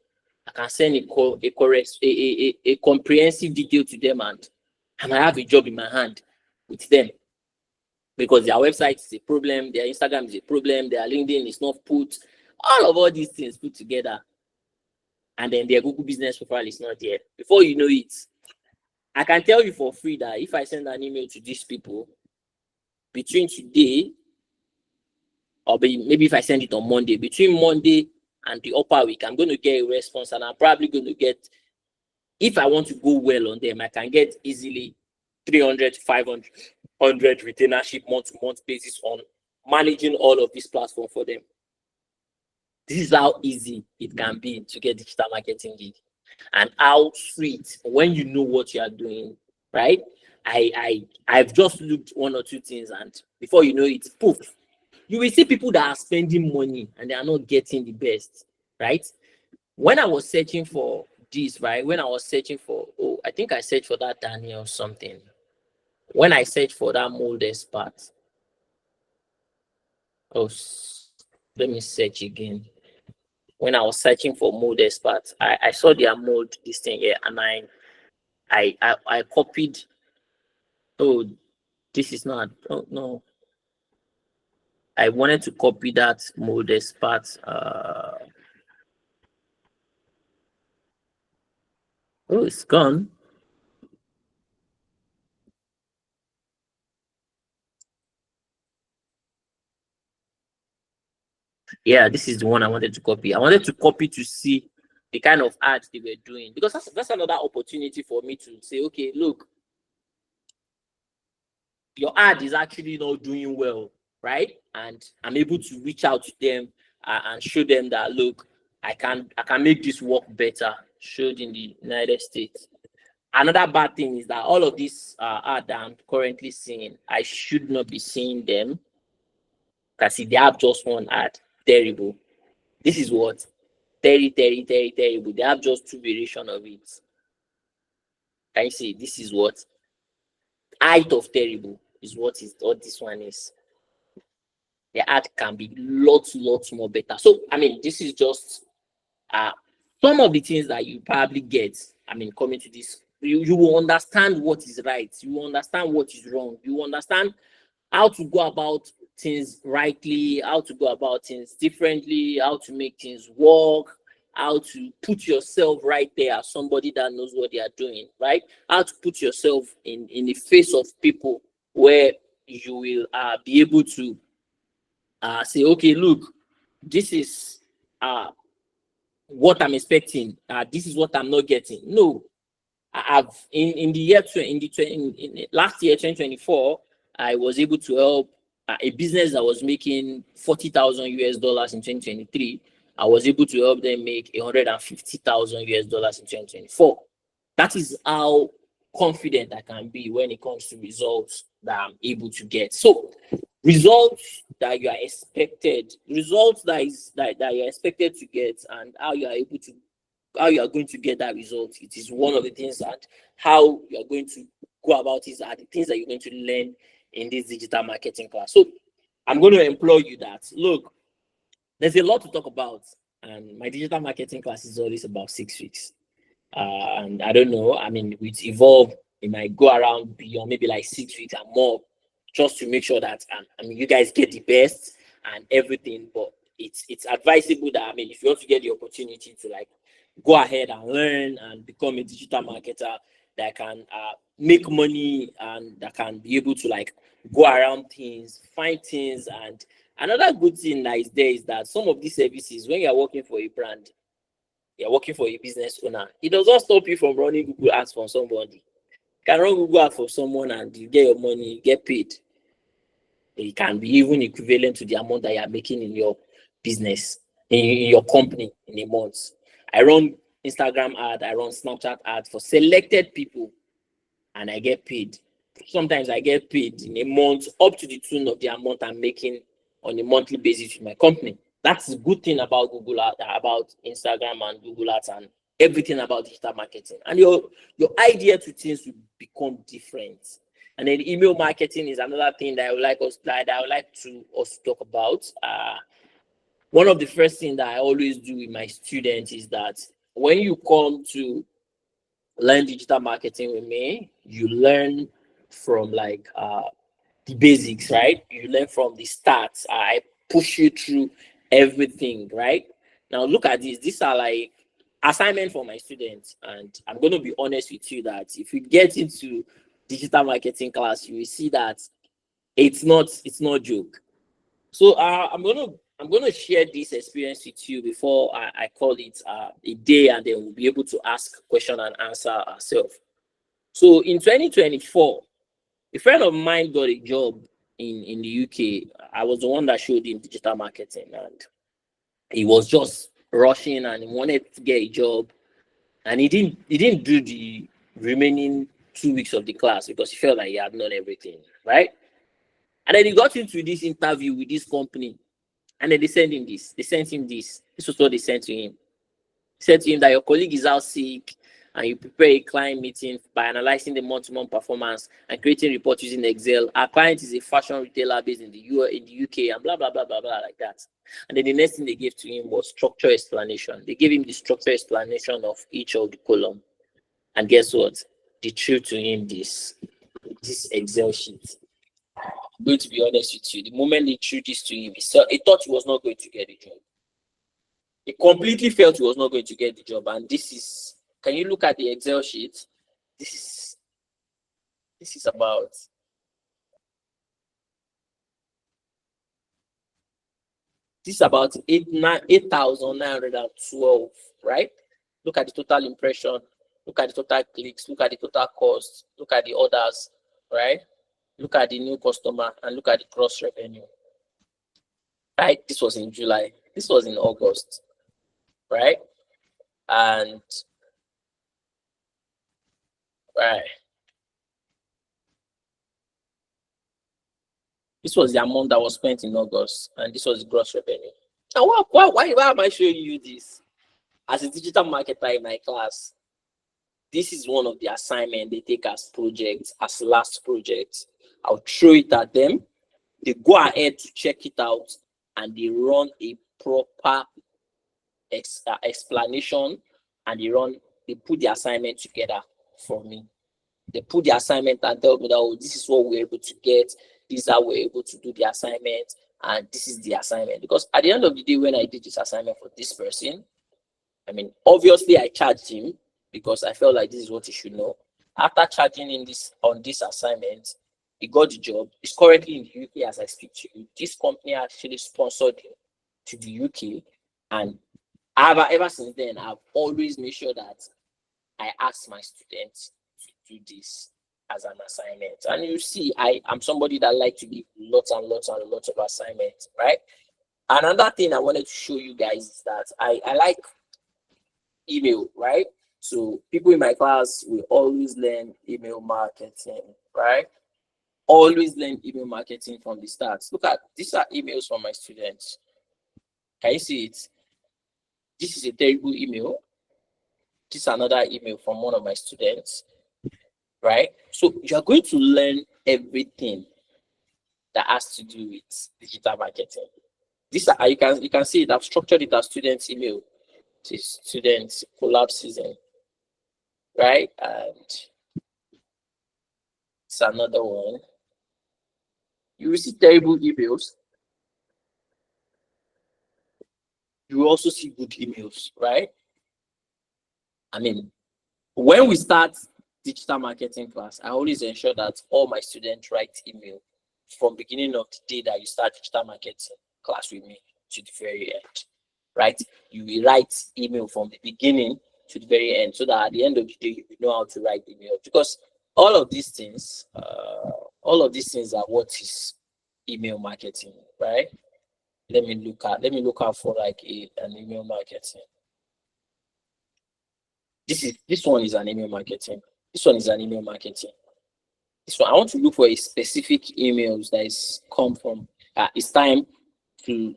Speaker 1: I can send a comprehensive detail to them, and I might have a job in my hand with them. Because their website is a problem, their Instagram is a problem, their LinkedIn is not put, all these things put together, and then their Google Business Profile is not there. Before you know it, I can tell you for free that if I send an email to these people between today, or maybe if I send it on Monday, between Monday and the upper week, I'm going to get a response, and I'm probably going to get, if I want to go well on them, I can get easily 300 to 500 retainership month-to-month basis on managing all of this platform for them. This is how easy it can be to get digital marketing gig, and how sweet when you know what you are doing, right? I've just looked one or two things, and before you know it, poof, you will see people that are spending money and they are not getting the best, right? When I was searching for this, right? When I was searching for, I think I searched for that Daniel something. When I searched for that mold expert, let me search again. When I was searching for mold experts, I saw their mold this thing here, and I copied. Oh, this is not. Oh no. I wanted to copy that mold expert. It's gone. Yeah, this is the one I wanted to copy. I wanted to copy to see the kind of ads they were doing, because that's another opportunity for me to say, okay, look, your ad is actually not doing well, right? And I'm able to reach out to them and show them that, look, I can make this work better. Showed in the United States. Another bad thing is that all of these ads that I'm currently seeing, I should not be seeing them, because if they have just one ad, terrible. This is what? Terrible. They have just two variations of it. Can you see? This is what? Height of terrible is what this one is. The ad can be lots more better. So, I mean, this is just some of the things that you probably get. I mean, coming to this, you will understand what is right. You will understand what is wrong. You will understand how to go about things rightly, how to go about things differently, how to make things work. how to put yourself right there as somebody that knows what they are doing, right? How to put yourself in the face of people where you will be able to say, okay, look, this is what I'm expecting. This is what I'm not getting. No, I've in the year in last year 2024, I was able to help a business that was making $40,000 in 2023. I was able to help them make $150,000 in 2024. That is how confident I can be when it comes to results that I'm able to get. So results that you are expected, results that you're expected to get, and how you are able to how you are going to get that result. It is one of the things that how you are going to go about it are the things that you're going to learn in this digital marketing class. So I'm going to implore you that look, there's a lot to talk about, and my digital marketing class is always about 6 weeks. And I don't know, I mean, with Evolve, it might go around beyond maybe like 6 weeks and more, just to make sure that I mean you guys get the best and everything. But it's advisable that I mean if you want to get the opportunity to like go ahead and learn and become a digital marketer that can make money and that can be able to like go around things, find things. And another good thing that is there is that some of these services, when you're working for a brand, you're working for a business owner, it does not stop you from running Google Ads for somebody. You can run Google Ads for someone and you get your money, you get paid. It can be even equivalent to the amount that you are making in your business, in your company in a month. I run Instagram ad, I run Snapchat ad for selected people, and I get paid. Sometimes I get paid in a month up to the tune of the amount I'm making on a monthly basis with my company. That's the good thing about Google Ads, about Instagram and Google Ads and everything about digital marketing. And your idea to things will become different. And then email marketing is another thing that I would like to us talk about. One of the first things that I always do with my students is that when you come to learn digital marketing with me, you learn from like the basics, right? You learn from the starts. I push you through everything, right? Now look at this. These are like assignment for my students, and I'm going to be honest with you that if you get into digital marketing class, you will see that it's not joke. So I'm gonna share this experience with you before I call it a day, and then we'll be able to ask question and answer ourselves. So in 2024, a friend of mine got a job in the UK. I was the one that showed him digital marketing, and he was just rushing and he wanted to get a job, and he didn't do the remaining 2 weeks of the class because he felt like he had done everything, right? And then he got into this interview with this company, and then they sent him this. They sent him this. This was what they sent to him. Said to him that your colleague is out sick and you prepare a client meeting by analyzing the month-to-month performance and creating reports using Excel. Our client is a fashion retailer based in the UK and blah, blah, blah, blah, blah, like that. And then the next thing they gave to him was structure explanation. They gave him the structure explanation of each of the column. And guess what? They threw to him this Excel sheet. I'm going to be honest with you. The moment they threw this to him, he thought he was not going to get the job. He completely felt he was not going to get the job. And this is, can you look at the Excel sheet? This is about 8,912, right? Look at the total impression, look at the total clicks, look at the total cost, look at the orders, right? Look at the new customer and look at the gross revenue. Right? This was in July. This was in August, right? And right. This was the amount that was spent in August, and this was the gross revenue. Now, why am I showing you this? As a digital marketer in my class, this is one of the assignments they take as projects, as last projects. I'll throw it at them. They go ahead to check it out, and they run a proper explanation, and they put the assignment together for me. They put the assignment and tell me that, oh, this is what we're able to get. This is how we're able to do the assignment. And this is the assignment. Because at the end of the day, when I did this assignment for this person, I mean, obviously I charged him because I felt like this is what he should know. After charging in this on this assignment, he got the job. He's currently in the UK as I speak to you. This company actually sponsored him to the UK, and ever since then, I've always made sure that I ask my students to do this as an assignment. And you see, I'm somebody that like to give lots and lots and lots of assignments, right? Another thing I wanted to show you guys is that I like email, right? So people in my class will always learn email marketing, right? Always learn email marketing from the start. Look at these are emails from my students. Can you see it? This is a terrible email. This is another email from one of my students, right? So you're going to learn everything that has to do with digital marketing. This you can see it. I've structured it as students email to students collab season, right? And it's another one. You will see terrible emails. You will also see good emails, right? I mean, when we start digital marketing class, I always ensure that all my students write email from beginning of the day that you start digital marketing class with me to the very end, right? You will write email from the beginning to the very end so that at the end of the day, you know how to write email, because all of these things are what is email marketing, right? Let me look out for like an email marketing. This one is an email marketing. This one is an email marketing. This one I want to look for a specific emails that is come from. It's time to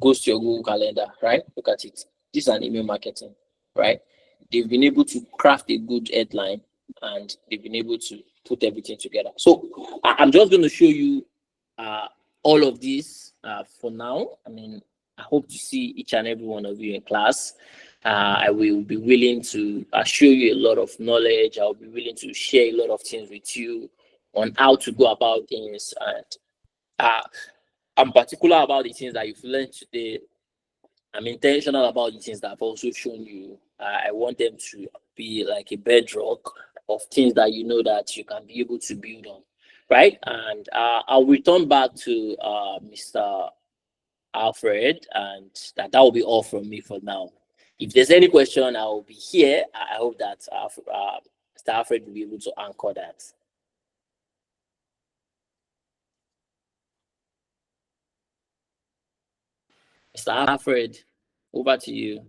Speaker 1: go to your Google Calendar, right? Look at it. This is an email marketing, right? They've been able to craft a good headline and they've been able to put everything together. So I'm just going to show you all of this for now. I mean, I hope to see each and every one of you in class. I will be willing to show you a lot of knowledge. I'll be willing to share a lot of things with you on how to go about things. And I'm particular about the things that you've learned today. I'm intentional about the things that I've also shown you. I want them to be like a bedrock of things that you know that you can be able to build on, right? And I'll return back to Mr. Alfred, and that will be all from me for now. If there's any question, I will be here. I hope that Mr. Alfred will be able to anchor that. Mr. Alfred, over to you.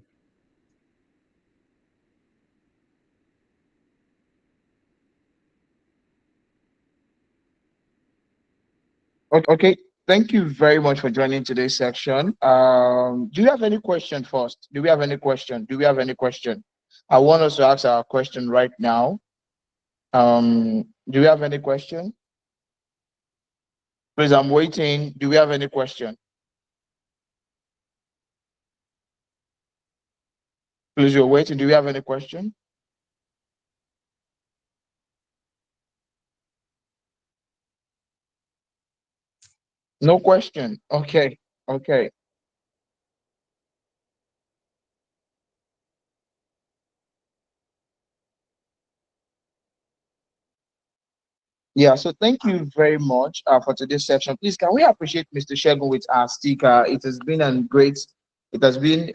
Speaker 2: Okay, thank you very much for joining today's section. Do you have any question first? Do we have any question? Do we have any question? I want us to ask our question right now. Do we have any question? Please, I'm waiting. Do we have any question? Please, you're waiting. Do we have any question? No question. Okay. Okay. Yeah, so thank you very much for today's session. Please, can we appreciate Mr. Shegun with our sticker? It has been it has been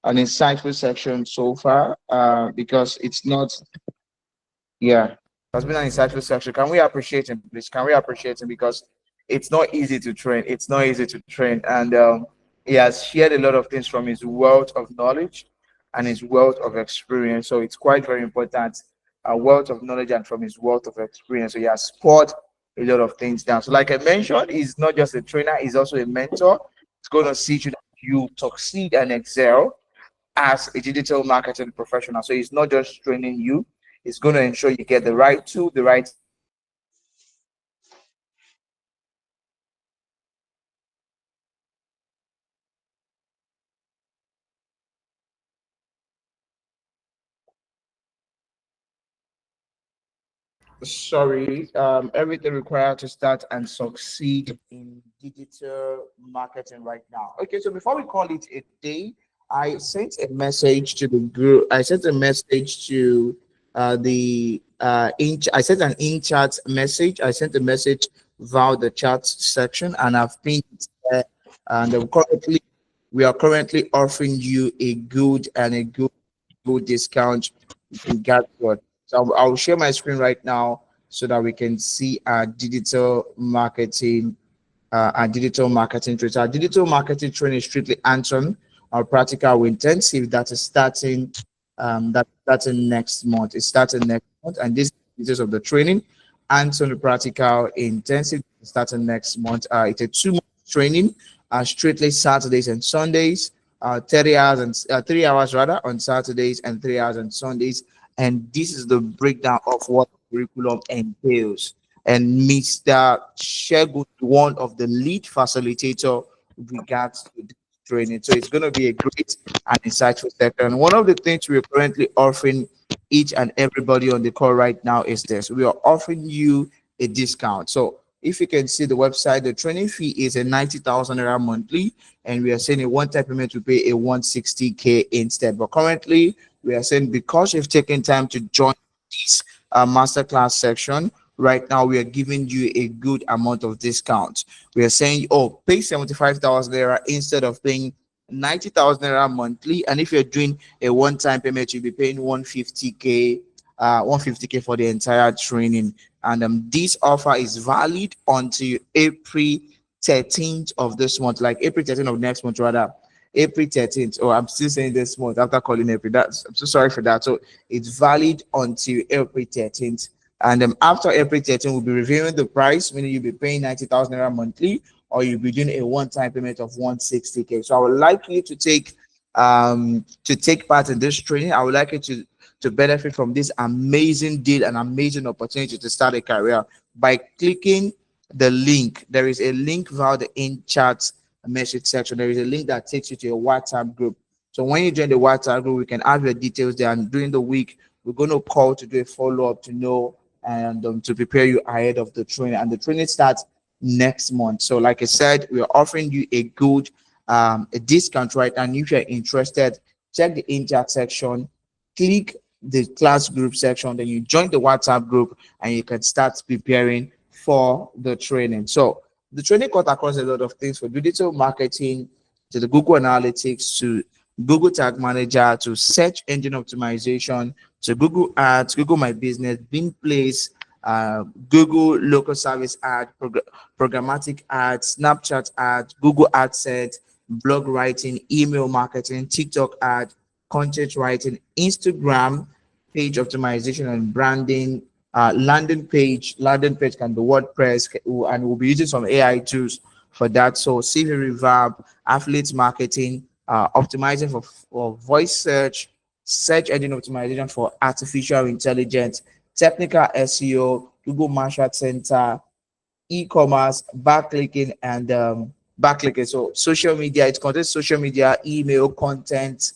Speaker 2: an insightful section so far because it's not, yeah, it has been an insightful section. Can we appreciate him, please? Can we appreciate him? Because it's not easy to train. It's not easy to train. And he has shared a lot of things from his wealth of knowledge and his wealth of experience. So it's quite very important, a wealth of knowledge and from his wealth of experience. So he has poured a lot of things down. So like I mentioned, he's not just a trainer, he's also a mentor. It's going to see you that you succeed and excel as a digital marketing professional. So it's not just training you, it's going to ensure you get the right tool, the right everything required to start and succeed in digital marketing right now. Okay, so before we call it a day, I sent a message to the group. I sent a message to I sent an in chat message. I sent a message via the chat section, and I've pinned it there. And we are currently offering you a good discount in Gatwood. So I'll share my screen right now so that we can see our digital marketing training. So our digital marketing training is strictly hands-on or practical intensive that is starting next month. It's starting next month, and this is the details of the training. Hands-on practical intensive starting next month. It's a 2 month training, strictly Saturdays and Sundays. 30 hours and 3 hours rather on Saturdays and 3 hours on Sundays. And this is the breakdown of what curriculum entails. And Mr. Shegun, one of the lead facilitator with regards to this training. So it's going to be a great and insightful session. And one of the things we're currently offering each and everybody on the call right now is this. We are offering you a discount. So if you can see the website, the training fee is a 90,000 naira monthly, and we are saying a one-time payment to pay a 160K instead. But currently, we are saying because you've taken time to join this masterclass section, right now we are giving you a good amount of discount. We are saying, oh, pay 75,000 naira instead of paying 90,000 naira monthly. And if you're doing a one-time payment, you'll be paying 150K for the entire training. And this offer is valid until April 13th of this month, like April 13th of next month, rather. April 13th. Oh, I'm still saying this month after calling April. I'm so sorry for that. So it's valid until April 13th. And after April 13th, we'll be reviewing the price, meaning you'll be paying 90,000 naira monthly, or you'll be doing a one-time payment of 160K. So I would like you to take part in this training. I would like you to benefit from this amazing deal and amazing opportunity to start a career by clicking the link. There is a link via the in chat message section. There is a link that takes you to your WhatsApp group. So when you join the WhatsApp group, we can have your details there. And during the week, we're going to call to do a follow-up to know and to prepare you ahead of the training. And the training starts next month. So like I said, we are offering you a good a discount, right? And if you're interested, check the in chat section, click the class group section, then you join the WhatsApp group and you can start preparing for the training. So the training cut across a lot of things, from digital marketing to the Google Analytics to Google Tag Manager to search engine optimization to Google Ads, Google My Business, Bing Place, Google Local Service Ad, programmatic ads, Snapchat ads, Google AdSense, blog writing, email marketing, TikTok ad, content writing, Instagram, page optimization and branding, landing page can be WordPress, and we'll be using some AI tools for that. So CV revamp, affiliate marketing, optimizing for voice search engine optimization for artificial intelligence, technical SEO, Google Market Center, e-commerce, backlinking, and backlinking. So social media, it contains social media, email, content,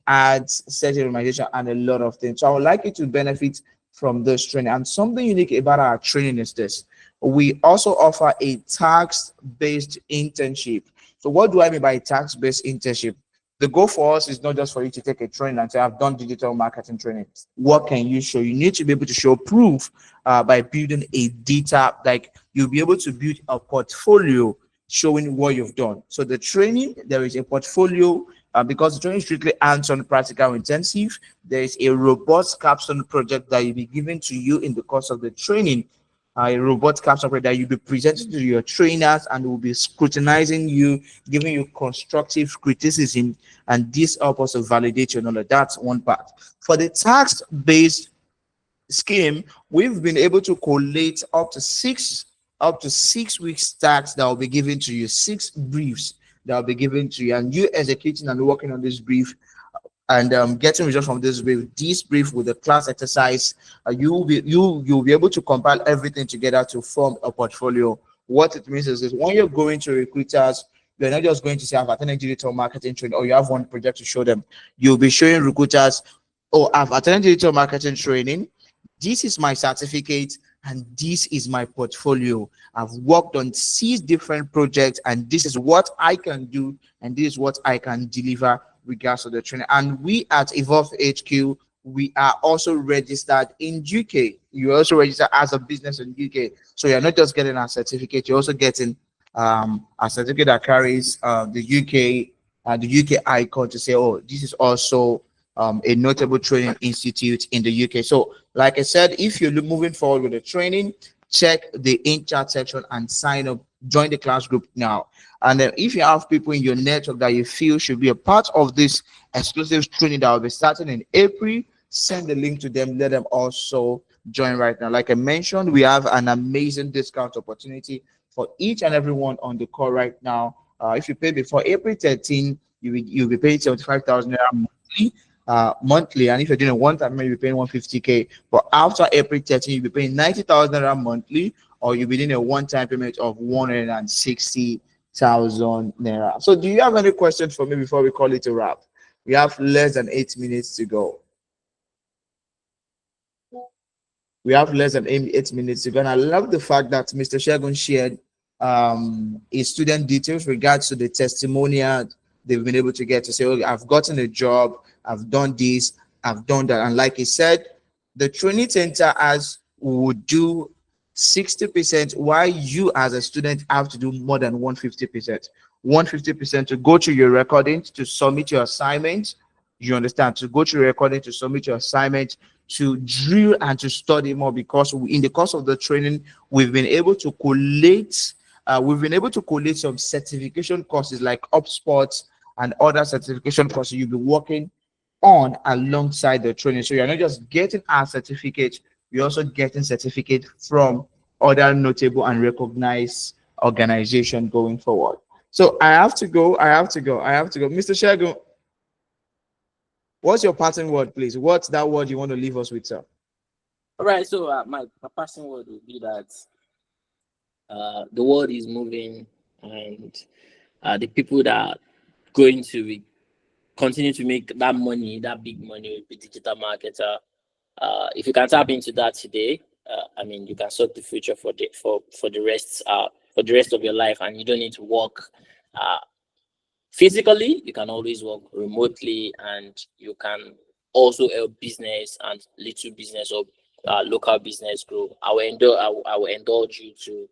Speaker 2: ads, search optimization, and a lot of things. So I would like you to benefit from this training. And something unique about our training is this: we also offer a task-based internship. So what do I mean by task-based internship? The goal for us is not just for you to take a training and say, I've done digital marketing training. What can you show? You need to be able to show proof by building a data, like you'll be able to build a portfolio showing what you've done. So the training, there is a portfolio because the training is strictly hands-on practical intensive. There is a robust capstone project that will be given to you in the course of the training. A robot capstone project that you'll be presenting to your trainers, and will be scrutinizing you, giving you constructive criticism, and this helps us to validate your knowledge. That's one part. For the task-based scheme, we've been able to collate up to six weeks tasks that will be given to you, 6 briefs that will be given to you, and you executing and working on this brief and getting results from this brief with the class exercise. You'll be able to compile everything together to form a portfolio. What it means is this: when you're going to recruiters, you're not just going to say, I've attended digital marketing training, or you have one project to show them. You'll be showing recruiters, oh, I've attended digital marketing training, this is my certificate, and this is my portfolio. I've worked on 6 different projects, and this is what I can do, and this is what I can deliver regards to the training. And we at Evolve HQ, we are also registered in UK. You also register as a business in UK. So you're not just getting a certificate, you're also getting a certificate that carries the UK icon to say, oh, this is also a notable training institute in the UK. So, like I said, if you're moving forward with the training, check the in chat section and sign up, join the class group now. And then if you have people in your network that you feel should be a part of this exclusive training that will be starting in April, send the link to them, let them also join right now. Like I mentioned, we have an amazing discount opportunity for each and everyone on the call right now. If you pay before April 13, you'll be paying 75,000 naira monthly, and if you're doing a one-time, you'll be paying 150k. But after April 13, you'll be paying 90,000 naira monthly, or you'll be doing a one-time payment of 160,000 naira. So, do you have any questions for me before we call it a wrap? We have less than 8 minutes to go. We have less than 8 minutes to go. And I love the fact that Mr. Shagun shared his student details regards to the testimonial they've been able to get to say, oh, I've gotten a job, I've done this, I've done that. And like he said, the training center as would do 60%, while you as a student have to do more than 150%. 150% to go to your recording, to submit your assignment. You understand? To go to your recording, to submit your assignment, to drill and to study more, because in the course of the training, we've been able to collate some certification courses like upsports and other certification courses you'll be working on alongside the training. So you're not just getting our certificate, you're also getting certificate from other notable and recognized organization going forward. So I have to go. Mr. Shagun, what's your parting word, please? What's that word you want to leave us with, sir?
Speaker 1: All right. So my passing word would be that the world is moving, and the people that are going to continue to make that money, that big money, with the digital marketer. If you can tap into that today, I mean, you can sort the future for the rest of your life, and you don't need to work physically. You can always work remotely, and you can also help business and little business or local business grow. I will indulge you to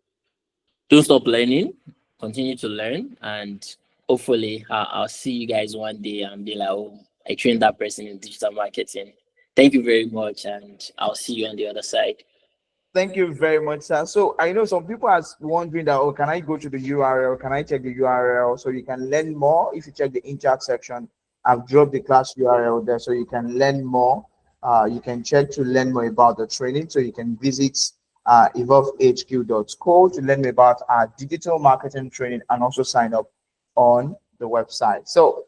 Speaker 1: don't stop learning, continue to learn, and hopefully I'll see you guys one day and be like, oh, I trained that person in digital marketing. Thank you very much, and I'll see you on the other side.
Speaker 2: Thank you very much, sir. So I know some people are wondering that, oh, can I go to the URL? Can I check the URL so you can learn more? If you check the in-chat section, I've dropped the class URL there so you can learn more. You can check to learn more about the training. So you can visit evolvehq.co to learn more about our digital marketing training and also sign up on the website. So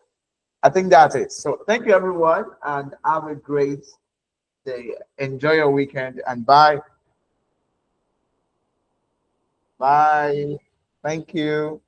Speaker 2: I think that's it. So thank you, everyone, and have a great day. Enjoy your weekend, and bye. Bye. Thank you.